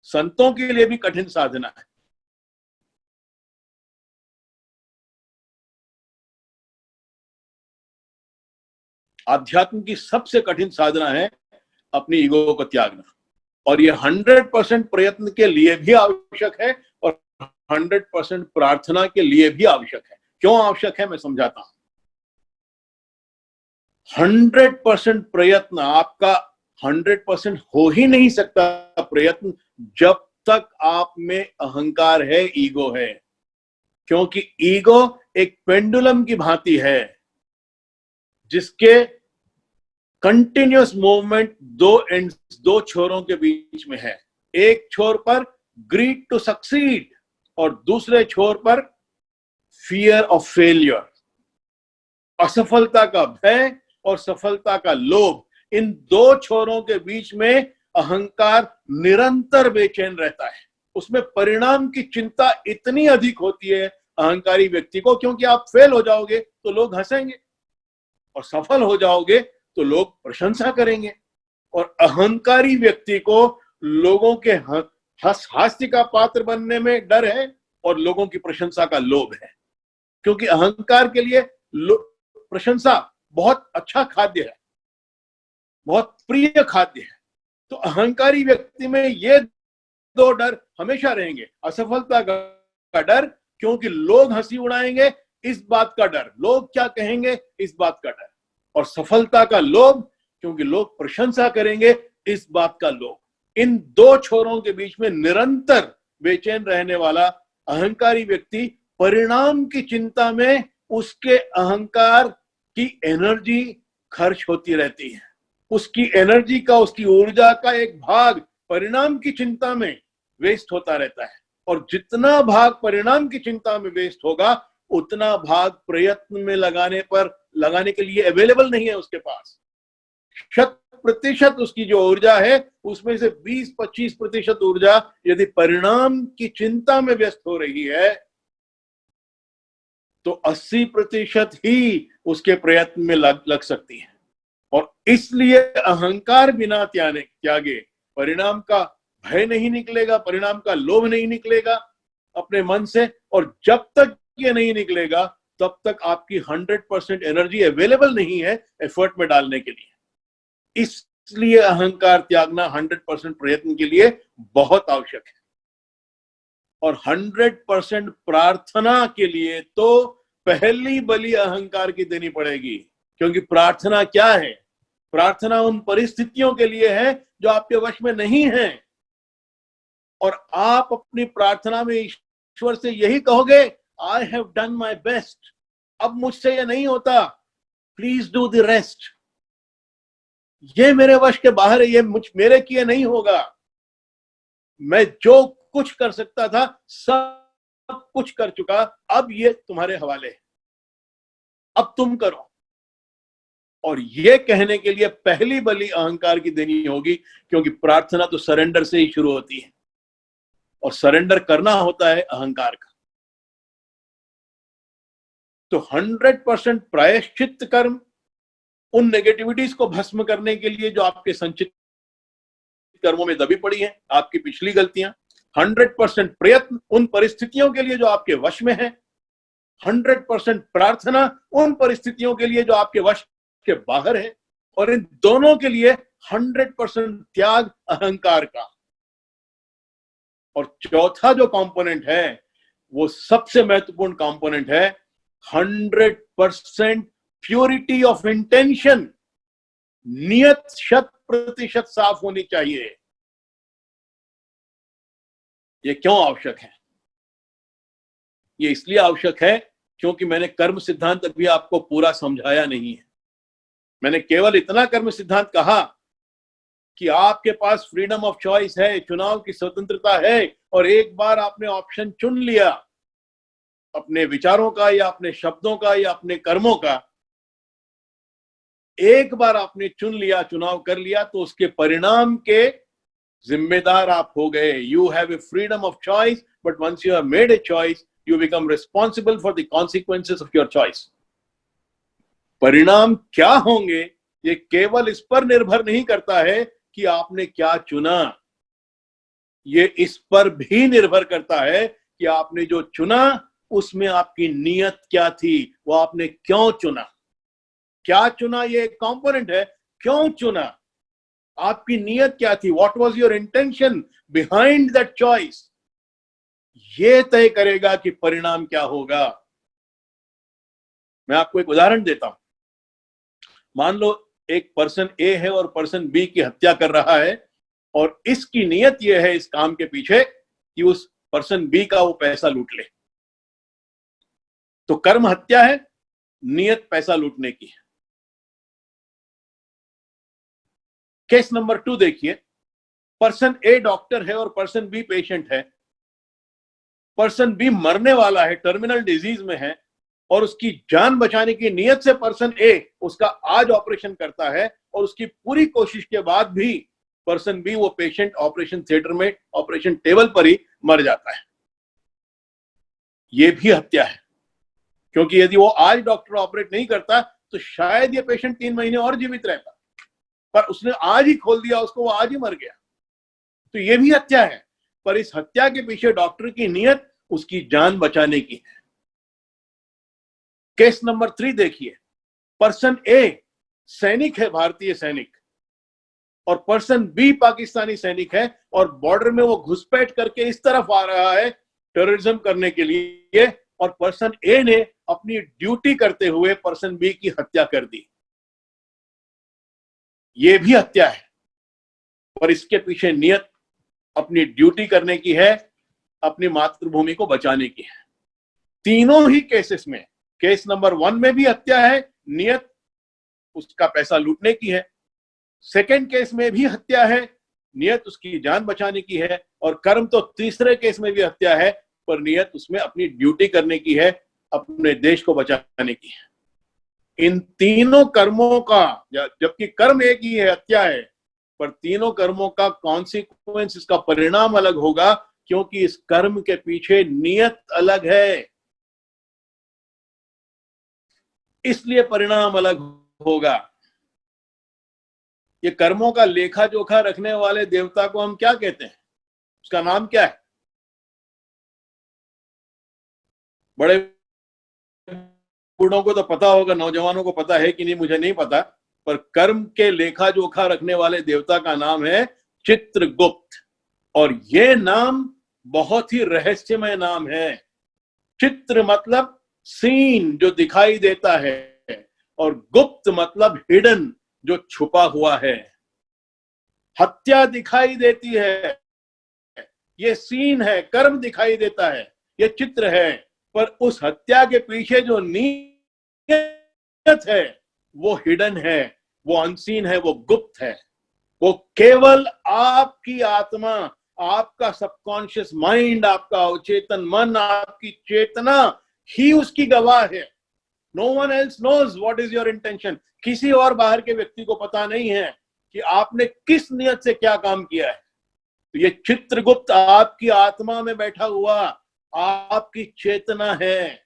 संतों के लिए भी कठिन साधना है। आध्यात्म की सबसे कठिन साधना है अपनी ईगो को त्यागना, और ये 100% प्रयत्न के लिए भी आवश्यक है और 100% प्रार्थना के लिए भी आवश्यक है। क्यों आवश्यक है, मैं समझाता हूं। 100% प्रयत्न आपका 100% हो ही नहीं सकता प्रयत्न जब तक आप में अहंकार है, ईगो है। क्योंकि ईगो एक पेंडुलम की भांति है, जिसके कंटिन्यूअस मूवमेंट 2 एंड्स, 2 छोरों के बीच में है। एक छोर पर ग्रीड टू सक्सीड और दूसरे छोर पर फियर ऑफ फेलियर, असफलता का भय और सफलता का लोभ। इन 2 छोरों के बीच में अहंकार निरंतर बेचैन रहता है। उसमें परिणाम की चिंता इतनी अधिक होती है अहंकारी व्यक्ति को, क्योंकि आप फेल हो जाओगे तो लोग हंसेंगे और सफल हो जाओगे तो लोग प्रशंसा करेंगे। और अहंकारी व्यक्ति को लोगों के हास्य का पात्र बनने में डर है और लोगों की प्रशंसा का लोभ है। क्योंकि अहंकार के लिए प्रशंसा बहुत अच्छा खाद्य है, बहुत प्रिय खाद्य है। तो अहंकारी व्यक्ति में ये 2 डर हमेशा रहेंगे। असफलता का डर, क्योंकि लोग हंसी उड़ाएंगे इस बात का डर, लोग क्या कहेंगे इस बात का डर, और सफलता का लोभ, क्योंकि लोग प्रशंसा करेंगे इस बात का लोभ। इन 2 छोरों के बीच में निरंतर बेचैन रहने वाला अहंकारी व्यक्ति परिणाम की चिंता में उसके अहंकार उसकी एनर्जी खर्च होती रहती है, उसकी एनर्जी का, उसकी ऊर्जा का एक भाग परिणाम की चिंता में वेस्ट होता रहता है। और जितना भाग परिणाम की चिंता में वेस्ट होगा, उतना भाग प्रयत्न में लगाने के लिए अवेलेबल नहीं है उसके पास। 100% उसकी जो ऊर्जा है, उसमें से 20-25% ऊर्जा यदि परिणाम की चिंता में व्यस्त हो रही है, तो 80% ही उसके प्रयत्न में लग सकती है। और इसलिए अहंकार बिना त्यागे परिणाम का भय नहीं निकलेगा, परिणाम का लोभ नहीं निकलेगा अपने मन से। और जब तक ये नहीं निकलेगा, तब तक आपकी 100% एनर्जी अवेलेबल नहीं है एफर्ट में डालने के लिए। इसलिए अहंकार त्यागना 100% प्रयत्न के लिए बहुत आवश्यक है। और 100% प्रार्थना के लिए तो पहली बलि अहंकार की देनी पड़ेगी। क्योंकि प्रार्थना क्या है? प्रार्थना उन परिस्थितियों के लिए है जो आपके वश में नहीं है। और आप अपनी प्रार्थना में ईश्वर से यही कहोगे, I have done my best, अब मुझसे ये नहीं होता, प्लीज डू द रेस्ट। ये मेरे वश के बाहर है, ये मेरे किए नहीं होगा। मैं जो कुछ कर सकता था सब कुछ कर चुका, अब ये तुम्हारे हवाले है, अब तुम करो। और ये कहने के लिए पहली बलि अहंकार की देनी होगी, क्योंकि प्रार्थना तो सरेंडर से ही शुरू होती है और सरेंडर करना होता है अहंकार का। तो 100% प्रायश्चित कर्म उन नेगेटिविटीज को भस्म करने के लिए जो आपके संचित कर्मों में दबी पड़ी हैं, आपकी पिछली गलतियां। 100% प्रयत्न उन परिस्थितियों के लिए जो आपके वश में है। 100% प्रार्थना उन परिस्थितियों के लिए जो आपके वश के बाहर है। और इन दोनों के लिए 100% त्याग अहंकार का। और चौथा जो कंपोनेंट है, वो सबसे महत्वपूर्ण कंपोनेंट है, 100% प्योरिटी ऑफ इंटेंशन। नियत 100% साफ होनी चाहिए। ये क्यों आवश्यक है? ये इसलिए आवश्यक है क्योंकि मैंने कर्म सिद्धांत अभी आपको पूरा समझाया नहीं है। मैंने केवल इतना कर्म सिद्धांत कहा कि आपके पास फ्रीडम ऑफ चॉइस है, चुनाव की स्वतंत्रता है। और एक बार आपने ऑप्शन चुन लिया, अपने विचारों का या अपने शब्दों का या अपने कर्मों का, एक बार आपने चुन लिया, चुनाव कर लिया, तो उसके परिणाम के जिम्मेदार आप हो गए। You have a freedom of choice, but once you have made a choice, you become responsible for the consequences of your choice. परिणाम क्या होंगे, ये केवल इस पर निर्भर नहीं करता है कि आपने क्या चुना, ये इस पर भी निर्भर करता है कि आपने जो चुना उसमें आपकी नीयत क्या थी, वो आपने क्यों चुना। क्या चुना ये एक कंपोनेंट है, क्यों चुना, आपकी नीयत क्या थी, what was your intention behind that choice, ये तय करेगा कि परिणाम क्या होगा। मैं आपको एक उदाहरण देता हूं। मान लो एक पर्सन ए है और पर्सन बी की हत्या कर रहा है, और इसकी नीयत यह है इस काम के पीछे कि उस पर्सन बी का वो पैसा लूट ले। तो कर्म हत्या है, नियत पैसा लूटने की है। केस नंबर 2 देखिए। पर्सन ए डॉक्टर है और पर्सन बी पेशेंट है। पर्सन बी मरने वाला है, टर्मिनल डिजीज में है, और उसकी जान बचाने की नीयत से पर्सन ए उसका आज ऑपरेशन करता है, और उसकी पूरी कोशिश के बाद भी पर्सन बी, वो पेशेंट, ऑपरेशन थिएटर में ऑपरेशन टेबल पर ही मर जाता है। यह भी हत्या है, क्योंकि यदि वो आज डॉक्टर ऑपरेट नहीं करता तो शायद ये पेशेंट 3 महीने और जीवित रहता, पर उसने आज ही खोल दिया उसको, वो आज ही मर गया। तो ये भी हत्या है, पर इस हत्या के पीछे डॉक्टर की नीयत उसकी जान बचाने की है। केस नंबर 3 देखिए। पर्सन ए सैनिक है, भारतीय सैनिक, और पर्सन बी पाकिस्तानी सैनिक है, और बॉर्डर में वो घुसपैठ करके इस तरफ आ रहा है टेररिज्म करने के लिए, और पर्सन ए ने अपनी ड्यूटी करते हुए पर्सन बी की हत्या कर दी। ये भी हत्या है, पर इसके पीछे नियत अपनी ड्यूटी करने की है, अपनी मातृभूमि को बचाने की है। तीनों ही केसेस में, केस नंबर 1 में भी हत्या है, नियत उसका पैसा लूटने की है। सेकंड केस में भी हत्या है, नियत उसकी जान बचाने की है। और कर्म तो तीसरे केस में भी हत्या है, पर नियत उसमें अपनी ड्यूटी करने की है, अपने देश को बचाने की है। इन तीनों कर्मों का, जबकि कर्म एक ही है, हत्या है, पर तीनों कर्मों का कॉन्सिक्वेंस, इसका परिणाम अलग होगा, क्योंकि इस कर्म के पीछे नियत अलग है, इसलिए परिणाम अलग होगा। ये कर्मों का लेखा जोखा रखने वाले देवता को हम क्या कहते हैं? उसका नाम क्या है? बड़े बूढ़ों को तो पता होगा, नौजवानों को पता है कि नहीं मुझे नहीं पता, पर कर्म के लेखा जोखा रखने वाले देवता का नाम है चित्रगुप्त। और ये नाम बहुत ही रहस्यमय नाम है। चित्र मतलब सीन, जो दिखाई देता है, और गुप्त मतलब हिडन, जो छुपा हुआ है। हत्या दिखाई देती है, ये सीन है, कर्म दिखाई देता है, ये चित्र है, पर उस हत्या के पीछे जो नीयत है वो हिडन है, वो अनसीन है, वो गुप्त है। वो केवल आपकी आत्मा, आपका सबकॉन्शियस माइंड, आपका अवचेतन मन, आपकी चेतना ही उसकी गवाह है। No one else knows what is your intention. किसी और बाहर के व्यक्ति को पता नहीं है कि आपने किस नियत से क्या काम किया है। तो ये चित्रगुप्त आपकी आत्मा में बैठा हुआ आपकी चेतना है,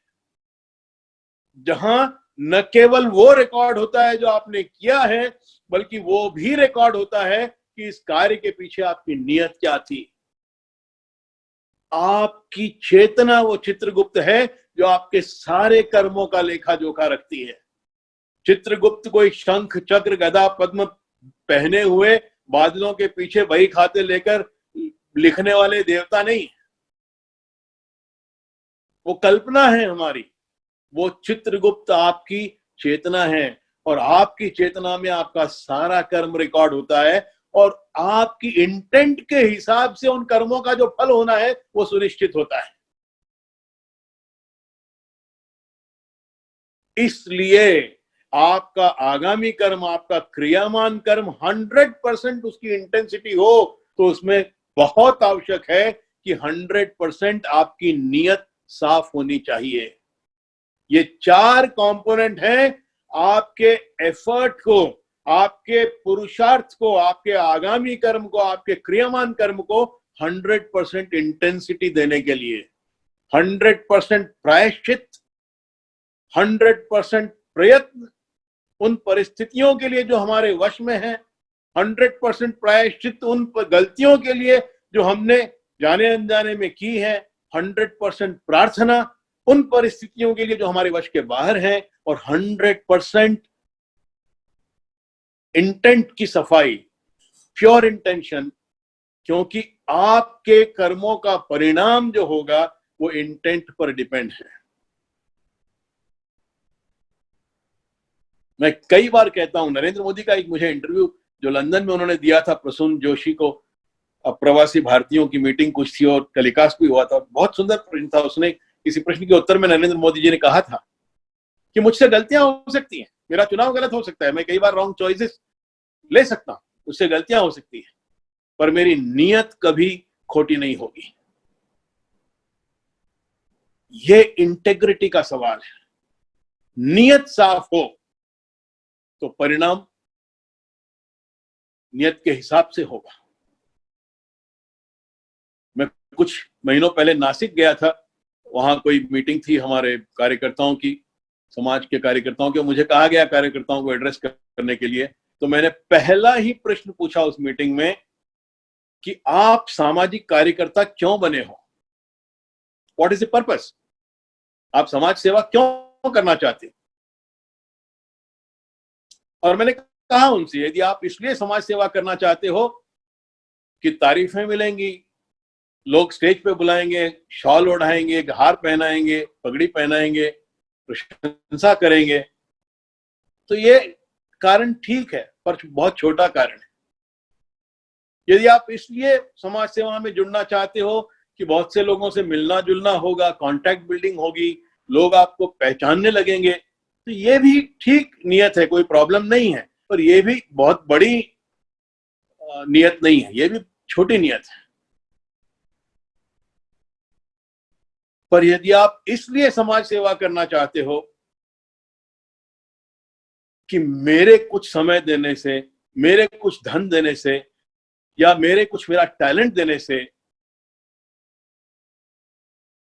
जहां न केवल वो रिकॉर्ड होता है जो आपने किया है, बल्कि वो भी रिकॉर्ड होता है कि इस कार्य के पीछे आपकी नियत क्या थी। आपकी चेतना वो चित्रगुप्त है जो आपके सारे कर्मों का लेखा जोखा रखती है। चित्रगुप्त कोई शंख चक्र गदा पद्म पहने हुए बादलों के पीछे बही खाते लेकर लिखने वाले देवता नहीं, वो कल्पना है हमारी। वो चित्रगुप्त आपकी चेतना है, और आपकी चेतना में आपका सारा कर्म रिकॉर्ड होता है, और आपकी इंटेंट के हिसाब से उन कर्मों का जो फल होना है वो सुनिश्चित होता है। इसलिए आपका आगामी कर्म, आपका क्रियामान कर्म 100% उसकी इंटेंसिटी हो, तो उसमें बहुत आवश्यक है कि 100% आपकी नियत साफ होनी चाहिए। ये 4 कंपोनेंट हैं आपके एफर्ट को, आपके पुरुषार्थ को, आपके आगामी कर्म को, आपके क्रियामान कर्म को 100% इंटेंसिटी देने के लिए। 100% प्रायश्चित, 100% प्रयत्न उन परिस्थितियों के लिए जो हमारे वश में है, 100% प्रायश्चित उन गलतियों के लिए जो हमने जाने अनजाने में की है, 100% प्रार्थना उन परिस्थितियों के लिए जो हमारे वश के बाहर हैं, और 100% इंटेंट की सफाई, प्योर इंटेंशन, क्योंकि आपके कर्मों का परिणाम जो होगा वो इंटेंट पर डिपेंड है। मैं कई बार कहता हूं, नरेंद्र मोदी का एक मुझे इंटरव्यू जो लंदन में उन्होंने दिया था प्रसून जोशी को, प्रवासी भारतीयों की मीटिंग कुछ थी और टेलीकास्ट भी हुआ था, बहुत सुंदर प्रश्न था। उसने किसी प्रश्न के उत्तर में नरेंद्र मोदी जी ने कहा था कि मुझसे गलतियां हो सकती हैं, मेरा चुनाव गलत हो सकता है, मैं कई बार रॉन्ग चॉइसेस ले सकता हूं, उससे गलतियां हो सकती है, पर मेरी नीयत कभी खोटी नहीं होगी। ये इंटेग्रिटी का सवाल है। नीयत साफ हो तो परिणाम नियत के हिसाब से होगा। मैं कुछ महीनों पहले नासिक गया था, वहां कोई मीटिंग थी हमारे कार्यकर्ताओं की, समाज के कार्यकर्ताओं की। मुझे कहा गया कार्यकर्ताओं को एड्रेस करने के लिए, तो मैंने पहला ही प्रश्न पूछा उस मीटिंग में कि आप सामाजिक कार्यकर्ता क्यों बने हो, व्हाट इज द पर्पस, आप समाज सेवा क्यों करना चाहते हो। और मैंने कहा उनसे, यदि आप इसलिए समाज सेवा करना चाहते हो कि तारीफें मिलेंगी, लोग स्टेज पे बुलाएंगे, शॉल ओढ़ाएंगे, हार पहनाएंगे, पगड़ी पहनाएंगे, प्रशंसा करेंगे, तो ये कारण ठीक है, पर बहुत छोटा कारण है। यदि आप इसलिए समाज सेवा में जुड़ना चाहते हो कि बहुत से लोगों से मिलना जुलना होगा, कांटेक्ट बिल्डिंग होगी, लोग आपको पहचानने लगेंगे, तो ये भी ठीक नियत है, कोई प्रॉब्लम नहीं है, पर ये भी बहुत बड़ी नियत नहीं है, ये भी छोटी नियत है। पर यदि आप इसलिए समाज सेवा करना चाहते हो कि मेरे कुछ समय देने से, मेरे कुछ धन देने से, या मेरा टैलेंट देने से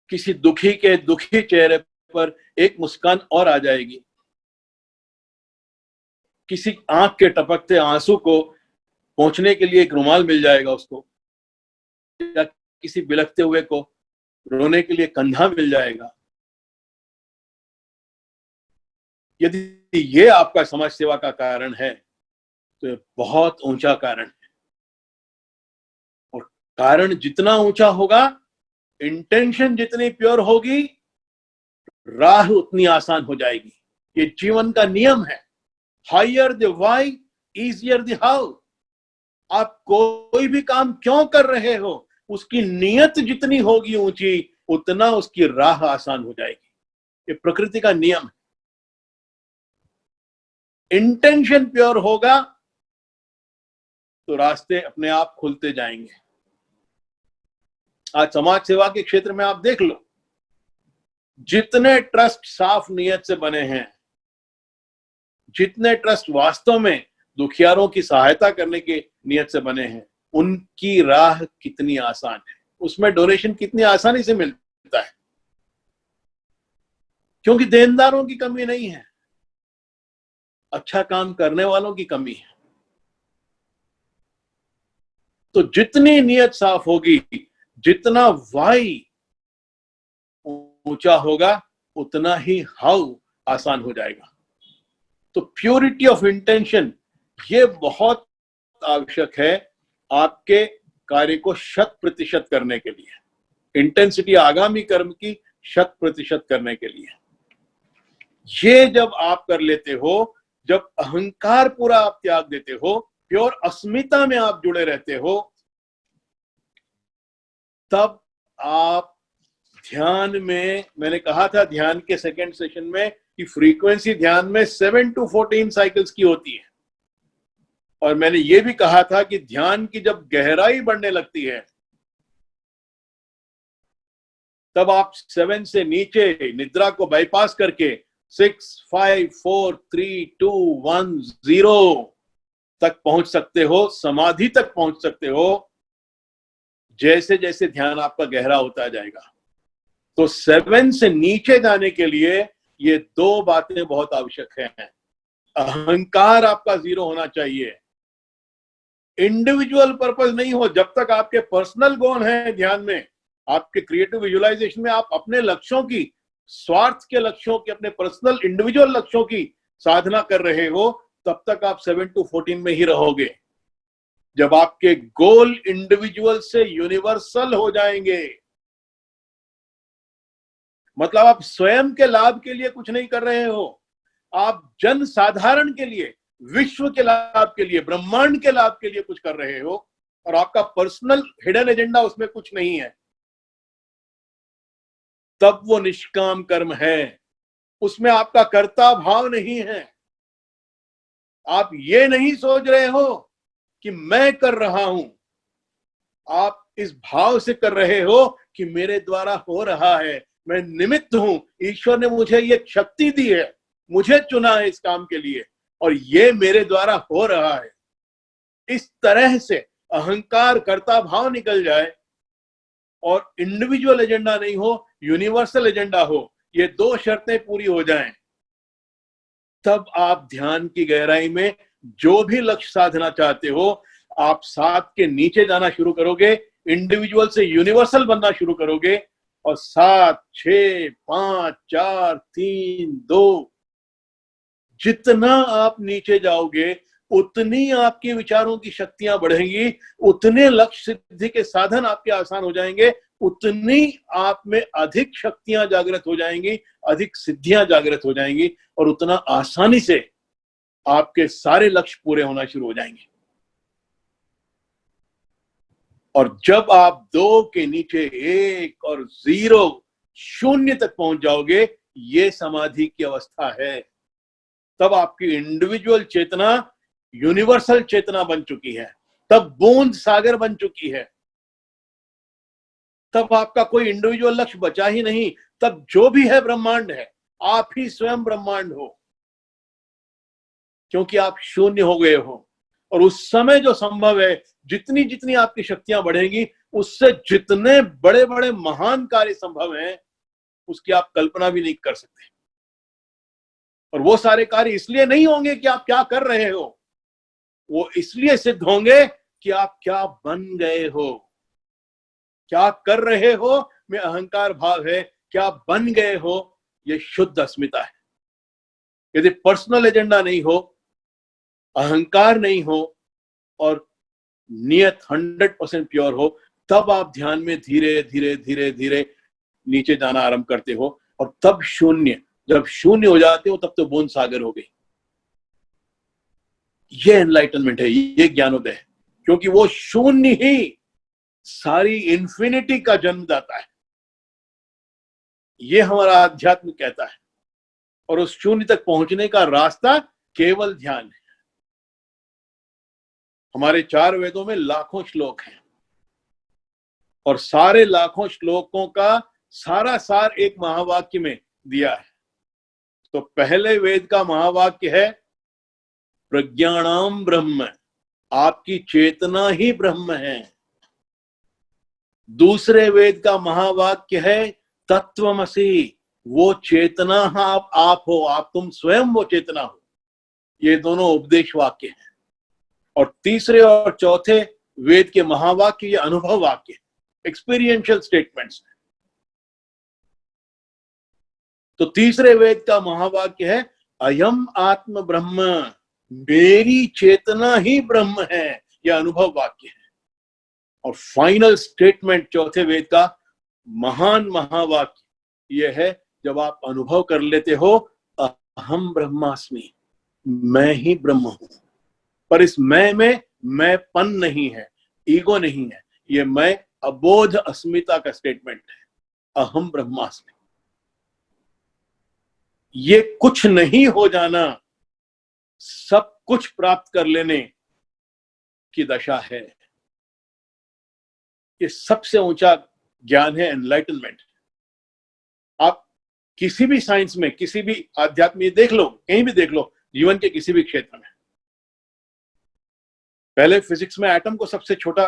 किसी दुखी के दुखी चेहरे पर एक मुस्कान और आ जाएगी, किसी आंख के टपकते आंसू को पहुंचने के लिए एक रुमाल मिल जाएगा उसको, या किसी बिलखते हुए को रोने के लिए कंधा मिल जाएगा, यदि ये आपका समाज सेवा का कारण है तो ये बहुत ऊंचा कारण है। और कारण जितना ऊंचा होगा, इंटेंशन जितनी प्योर होगी, राह उतनी आसान हो जाएगी। ये जीवन का नियम है। Higher the why, easier the how. आप कोई भी काम क्यों कर रहे हो, उसकी नीयत जितनी होगी ऊंची, उतना उसकी राह आसान हो जाएगी। ये प्रकृति का नियम है। इंटेंशन प्योर होगा तो रास्ते अपने आप खुलते जाएंगे। आज समाज सेवा के क्षेत्र में आप देख लो, जितने ट्रस्ट साफ नियत से बने हैं, जितने ट्रस्ट वास्तव में दुखियारों की सहायता करने के नियत से बने हैं, उनकी राह कितनी आसान है, उसमें डोनेशन कितनी आसानी से मिलता है, क्योंकि देनदारों की कमी नहीं है, अच्छा काम करने वालों की कमी है। तो जितनी नियत साफ होगी, जितना वाई ऊंचा होगा, उतना ही हाउ आसान हो जाएगा। तो प्योरिटी ऑफ इंटेंशन ये बहुत आवश्यक है आपके कार्य को 100% करने के लिए, इंटेंसिटी आगामी कर्म की 100% करने के लिए। ये जब आप कर लेते हो, जब अहंकार पूरा आप त्याग देते हो, प्योर अस्मिता में आप जुड़े रहते हो, तब आप ध्यान में, मैंने कहा था ध्यान के सेकंड सेशन में कि फ्रीक्वेंसी ध्यान में 7 to 14 साइकिल्स की होती है। और मैंने ये भी कहा था कि ध्यान की जब गहराई बढ़ने लगती है, तब आप 7 से नीचे निद्रा को बाईपास करके 6, 5, 4, 3, 2, 1, 0 तक पहुंच सकते हो, समाधि तक पहुंच सकते हो, जैसे जैसे ध्यान आपका गहरा होता जाएगा। तो 7 से नीचे जाने के लिए ये 2 बातें बहुत आवश्यक हैं। अहंकार आपका 0 होना चाहिए, इंडिविजुअल पर्पस नहीं हो। जब तक आपके पर्सनल गोल हैं ध्यान में, आपके क्रिएटिव विजुअलाइजेशन में आप अपने लक्ष्यों की, स्वार्थ के लक्ष्यों की, अपने पर्सनल इंडिविजुअल लक्ष्यों की साधना कर रहे हो, तब तक आप 7 to 14 में ही रहोगे। जब आपके गोल इंडिविजुअल से यूनिवर्सल हो जाएंगे, मतलब आप स्वयं के लाभ के लिए कुछ नहीं कर रहे हो, आप जन साधारण के लिए, विश्व के लाभ के लिए, ब्रह्मांड के लाभ के लिए कुछ कर रहे हो, और आपका पर्सनल हिडन एजेंडा उसमें कुछ नहीं है, तब वो निष्काम कर्म है। उसमें आपका कर्ता भाव नहीं है। आप ये नहीं सोच रहे हो कि मैं कर रहा हूं, आप इस भाव से कर रहे हो कि मेरे द्वारा हो रहा है, मैं निमित्त हूं, ईश्वर ने मुझे ये शक्ति दी है, मुझे चुना है इस काम के लिए, और ये मेरे द्वारा हो रहा है। इस तरह से अहंकार, कर्ता भाव निकल जाए और इंडिविजुअल एजेंडा नहीं हो, यूनिवर्सल एजेंडा हो, ये 2 शर्तें पूरी हो जाएं, तब आप ध्यान की गहराई में जो भी लक्ष्य साधना चाहते हो, आप 7 के नीचे जाना शुरू करोगे, इंडिविजुअल से यूनिवर्सल बनना शुरू करोगे, और 7, 6, 5, 4, 3, 2 जितना आप नीचे जाओगे, उतनी आपके विचारों की शक्तियां बढ़ेंगी, उतने लक्ष्य सिद्धि के साधन आपके आसान हो जाएंगे, उतनी आप में अधिक शक्तियां जागृत हो जाएंगी, अधिक सिद्धियां जागृत हो जाएंगी, और उतना आसानी से आपके सारे लक्ष्य पूरे होना शुरू हो जाएंगे। और जब आप 2 के नीचे 1 और 0, 0 तक पहुंच जाओगे, ये समाधि की अवस्था है। तब आपकी इंडिविजुअल चेतना यूनिवर्सल चेतना बन चुकी है, तब बूंद सागर बन चुकी है, तब आपका कोई इंडिविजुअल लक्ष्य बचा ही नहीं, तब जो भी है ब्रह्मांड है, आप ही स्वयं ब्रह्मांड हो, क्योंकि आप शून्य हो गए हो। और उस समय जो संभव है, जितनी जितनी आपकी शक्तियां बढ़ेंगी, उससे जितने बड़े बड़े महान कार्य संभव हैं, उसकी आप कल्पना भी नहीं कर सकते। और वो सारे कार्य इसलिए नहीं होंगे कि आप क्या कर रहे हो, वो इसलिए सिद्ध होंगे कि आप क्या बन गए हो। क्या कर रहे हो में अहंकार भाव है, क्या बन गए हो ये शुद्ध अस्मिता है। यदि पर्सनल एजेंडा नहीं हो, अहंकार नहीं हो और नियत 100% प्योर हो, तब आप ध्यान में धीरे धीरे धीरे धीरे नीचे जाना आरंभ करते हो। और तब शून्य, जब शून्य हो जाते हो, तब तो बूंद सागर हो गई। ये एनलाइटनमेंट है, ये ज्ञानोदय है, क्योंकि वो शून्य ही सारी इंफिनिटी का जन्मदाता है। ये हमारा आध्यात्म कहता है। और उस शून्य तक पहुंचने का रास्ता केवल ध्यान है। हमारे 4 वेदों में लाखों श्लोक हैं और सारे लाखों श्लोकों का सारा सार एक महावाक्य में दिया है। तो पहले वेद का महावाक्य है प्रज्ञानाम ब्रह्म, आपकी चेतना ही ब्रह्म है। दूसरे वेद का महावाक्य है तत्वमसि, वो चेतना आप हो, आप तुम स्वयं वो चेतना हो। ये दोनों उपदेश वाक्य हैं। और तीसरे और चौथे वेद के महावाक्य ये अनुभव वाक्य, एक्सपीरियंशियल स्टेटमेंट्स। तो तीसरे वेद का महावाक्य है अयम आत्म ब्रह्म, मेरी चेतना ही ब्रह्म है, यह अनुभव वाक्य है। और फाइनल स्टेटमेंट चौथे वेद का महान महावाक्य यह है, जब आप अनुभव कर लेते हो अहम ब्रह्मास्मि, मैं ही ब्रह्म हूं। पर इस मैं में मैंपन नहीं है, ईगो नहीं है, ये मैं अबोध अस्मिता का स्टेटमेंट है, अहम ब्रह्मास्मि। ये कुछ नहीं हो जाना, सब कुछ प्राप्त कर लेने की दशा है। ये सबसे ऊंचा ज्ञान है, एनलाइटनमेंट। आप किसी भी साइंस में, किसी भी आध्यात्म में देख लो, कहीं भी देख लो, जीवन के किसी भी क्षेत्र में। पहले फिजिक्स में एटम को सबसे छोटा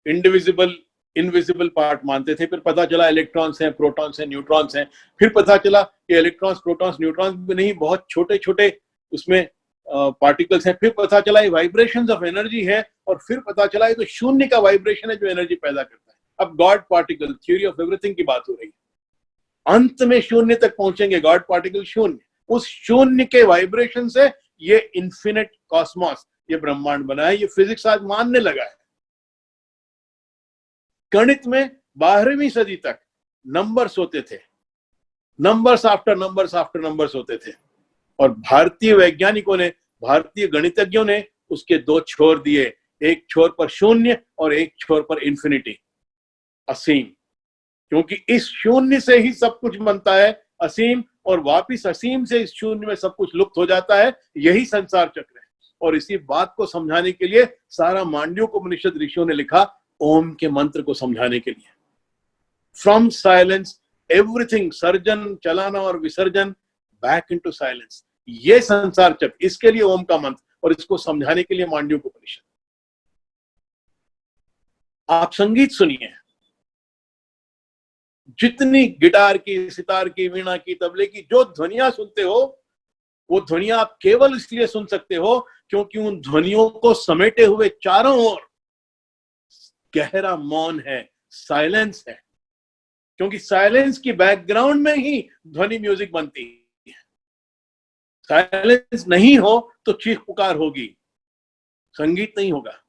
इंडिविजिबल इनविजिबल पार्ट मानते थे, फिर पता चला इलेक्ट्रॉन्स हैं, प्रोटॉन्स हैं, न्यूट्रॉन्स हैं, फिर पता चला कि इलेक्ट्रॉन्स, प्रोटॉन्स, न्यूट्रॉन्स भी नहीं, बहुत छोटे छोटे उसमें पार्टिकल्स हैं, फिर पता चला ये वाइब्रेशंस ऑफ एनर्जी है, और फिर पता चला ये तो शून्य का वाइब्रेशन है जो एनर्जी पैदा करता है। अब God particle, theory of everything की बात हो रही है। अंत में शून्य तक पहुंचेंगे, गॉड पार्टिकल शून्य, उस शून्य के वाइब्रेशन से ये इन्फिनिट कॉस्मोस, ये ब्रह्मांड बना है। ये फिजिक्स आज मानने लगा है। गणित में 12वीं सदी तक नंबर्स होते थे, numbers after numbers after numbers होते थे, और भारतीय वैज्ञानिकों ने, भारतीय गणितज्ञों ने उसके 2 छोर दिए, एक छोर पर शून्य और एक छोर पर इंफिनिटी, असीम। क्योंकि इस शून्य से ही सब कुछ बनता है, असीम, और वापिस असीम से इस शून्य में सब कुछ लुप्त हो जाता है। यही संसार चक्र है। और इसी बात को समझाने के लिए सारा मांडव्योपनिषद ऋषियों ने लिखा, ओम के मंत्र को समझाने के लिए। फ्रॉम साइलेंस एवरीथिंग, सर्जन, चलाना और विसर्जन, बैक इनटू साइलेंस, ये संसार चक्र, इसके लिए ओम का मंत्र, और इसको समझाने के लिए मांडव्योपनिषद। आप संगीत सुनिए, जितनी गिटार की, सितार की, वीणा की, तबले की जो ध्वनियां सुनते हो, वो ध्वनियां आप केवल इसलिए सुन सकते हो क्योंकि उन ध्वनियों को समेटे हुए चारों ओर गहरा मौन है, साइलेंस है। क्योंकि साइलेंस की बैकग्राउंड में ही ध्वनि म्यूजिक बनती है। साइलेंस नहीं हो तो चीख पुकार होगी, संगीत नहीं होगा।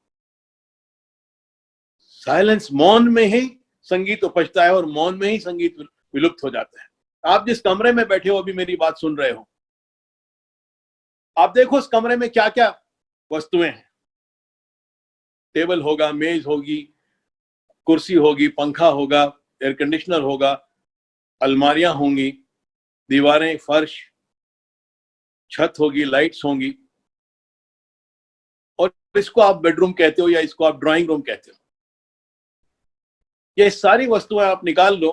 साइलेंस, मौन में ही संगीत उपजता है, और मौन में ही संगीत विलुप्त हो जाता है। आप जिस कमरे में बैठे हो, अभी मेरी बात सुन रहे हो, आप देखो उस कमरे में क्या क्या वस्तुएं हैं। टेबल होगा, मेज होगी, कुर्सी होगी, पंखा होगा, एयर कंडीशनर होगा, अलमारियां होंगी, दीवारें, फर्श, छत होगी, लाइट्स होंगी, और इसको आप बेडरूम कहते हो या इसको आप ड्राइंग रूम कहते हो। ये सारी वस्तुएं आप निकाल लो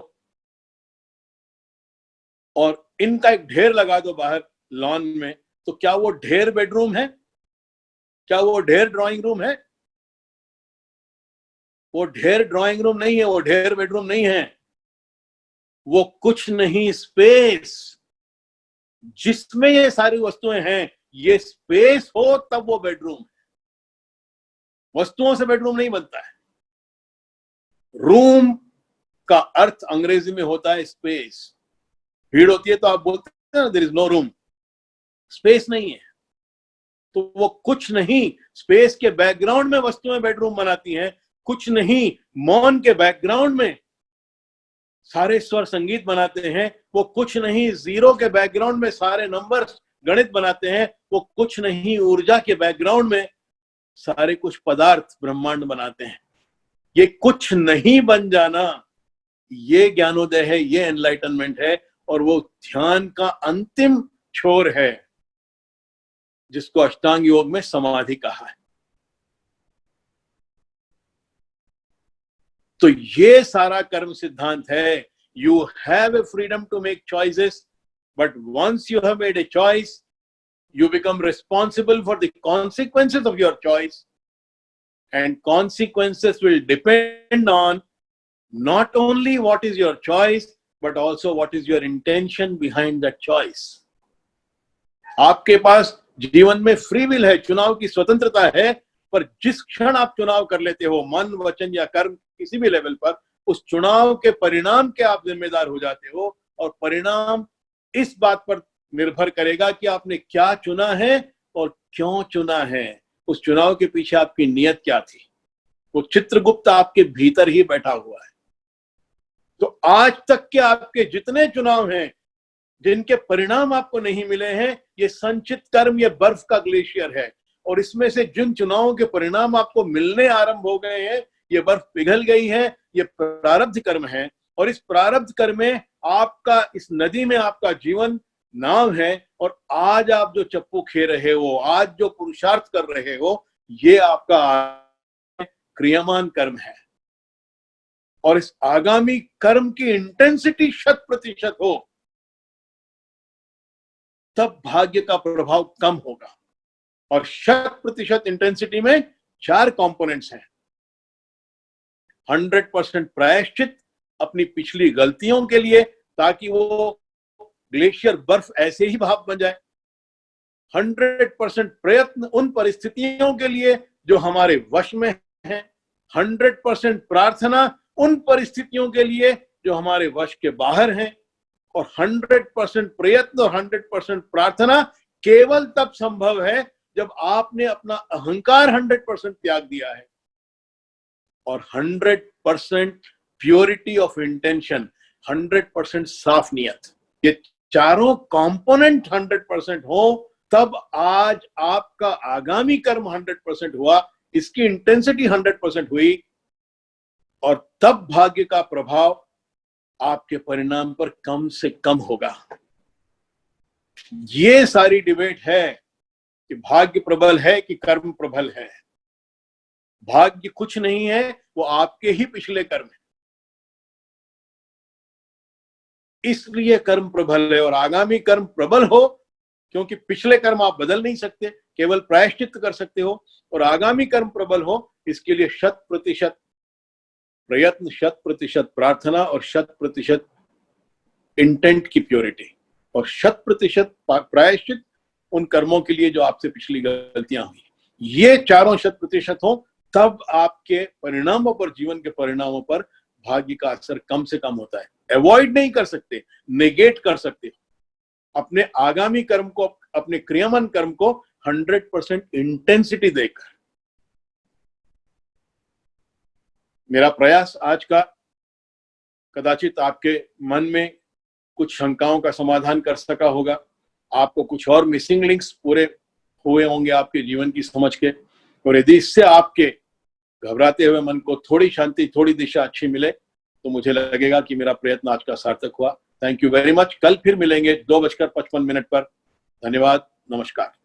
और इनका एक ढेर लगा दो बाहर लॉन में, तो क्या वो ढेर बेडरूम है? क्या वो ढेर ड्राइंग रूम है? वो ढेर ड्राइंग रूम नहीं है, वो ढेर बेडरूम नहीं है, वो कुछ नहीं, स्पेस जिसमें ये सारी वस्तुएं हैं, ये स्पेस हो तब वो बेडरूम है। वस्तुओं से बेडरूम नहीं बनता है। रूम का अर्थ अंग्रेजी में होता है स्पेस। भीड़ होती है तो आप बोलते हैं ना, there is no room, space नहीं है। तो वो कुछ नहीं, स्पेस के बैकग्राउंड में वस्तुएं बेडरूम बनाती हैं, कुछ नहीं, मौन के बैकग्राउंड में सारे स्वर संगीत बनाते हैं, वो कुछ नहीं, जीरो के बैकग्राउंड में सारे नंबर्स गणित बनाते हैं, वो कुछ नहीं, ऊर्जा के बैकग्राउंड में सारे कुछ पदार्थ ब्रह्मांड बनाते हैं। ये कुछ नहीं बन जाना, ये ज्ञानोदय है, ये एनलाइटनमेंट है, और वो ध्यान का अंतिम छोर है जिसको अष्टांग योग में समाधि कहा है। तो ये सारा कर्म सिद्धांत है। You have a freedom to make choices, but once you have made a choice, you become responsible for the consequences of your choice, and consequences will depend on not only what is your choice but also what is your intention behind that choice. आपके पास जीवन में free will है, चुनाव की स्वतंत्रता है, पर जिस क्षण आप चुनाव कर लेते हो, मन, वचन या कर्म किसी भी लेवल पर, उस चुनाव के परिणाम के आप जिम्मेदार हो जाते हो, और परिणाम इस बात पर निर्भर करेगा कि आपने क्या चुना है और क्यों चुना है। उस चुनाव के पीछे आपकी नियत क्या थी? वो चित्रगुप्त आपके भीतर ही बैठा हुआ है। तो आज तक के आपके जितने चुनाव हैं जिनके परिणाम आपको नहीं मिले हैं, ये संचित कर्म, ये बर्फ का ग्लेशियर है। और इसमें से जिन चुनावों के परिणाम आपको मिलने आरंभ हो गए हैं, ये बर्फ पिघल गई है, ये प्रारब्ध कर्म है। और इस प्रारब्ध कर्म में आपका, इस नदी में आपका जीवन नाव है, और आज आप जो चप्पू खे रहे हो, आज जो पुरुषार्थ कर रहे हो, ये आपका क्रियामान कर्म है। और इस आगामी कर्म की इंटेंसिटी 100% हो, तब भाग्य का प्रभाव कम होगा। और 100% इंटेंसिटी में 4 कंपोनेंट्स हैं। 100% प्रायश्चित अपनी पिछली गलतियों के लिए, ताकि वो ग्लेशियर बर्फ ऐसे ही भाप बन जाए। 100% प्रयत्न उन परिस्थितियों के लिए जो हमारे वश में है। 100% प्रार्थना उन परिस्थितियों के लिए जो हमारे वश के बाहर हैं। और 100% प्रयत्न और 100% प्रार्थना केवल तब संभव है जब आपने अपना अहंकार 100% त्याग दिया है। और 100% प्योरिटी ऑफ इंटेंशन, 100% साफ नियत, ये चारों कंपोनेंट 100% हो, तब आज आपका आगामी कर्म 100% हुआ, इसकी इंटेंसिटी 100% हुई, और तब भाग्य का प्रभाव आपके परिणाम पर कम से कम होगा। ये सारी डिबेट है कि भाग्य प्रबल है कि कर्म प्रबल है। भाग्य कुछ नहीं है, वो आपके ही पिछले कर्म है, इसलिए कर्म प्रबल है। और आगामी कर्म प्रबल हो, क्योंकि पिछले कर्म आप बदल नहीं सकते, केवल प्रायश्चित कर सकते हो। और आगामी कर्म प्रबल हो, इसके लिए 100% प्रयत्न, 100% प्रार्थना और 100% इंटेंट की प्योरिटी, और 100% प्रायश्चित उन कर्मों के लिए जो आपसे पिछली गलतियां हुई। ये चारों 100% हो, तब आपके परिणामों पर, जीवन के परिणामों पर भाग्य का असर कम से कम होता है। अवॉइड नहीं कर सकते, नेगेट कर सकते हो। अपने आगामी कर्म को, अपने क्रियामान कर्म को 100% इंटेंसिटी देकर। मेरा प्रयास आज का कदाचित आपके मन में कुछ शंकाओं का समाधान कर सका होगा, आपको कुछ और मिसिंग लिंक्स पूरे हुए होंगे आपके जीवन की समझ के। और यदि इससे आपके घबराते हुए मन को थोड़ी शांति, थोड़ी दिशा अच्छी मिले, तो मुझे लगेगा कि मेरा प्रयत्न आज का सार्थक हुआ। Thank you very much. कल फिर मिलेंगे 2:55 पर। धन्यवाद। नमस्कार।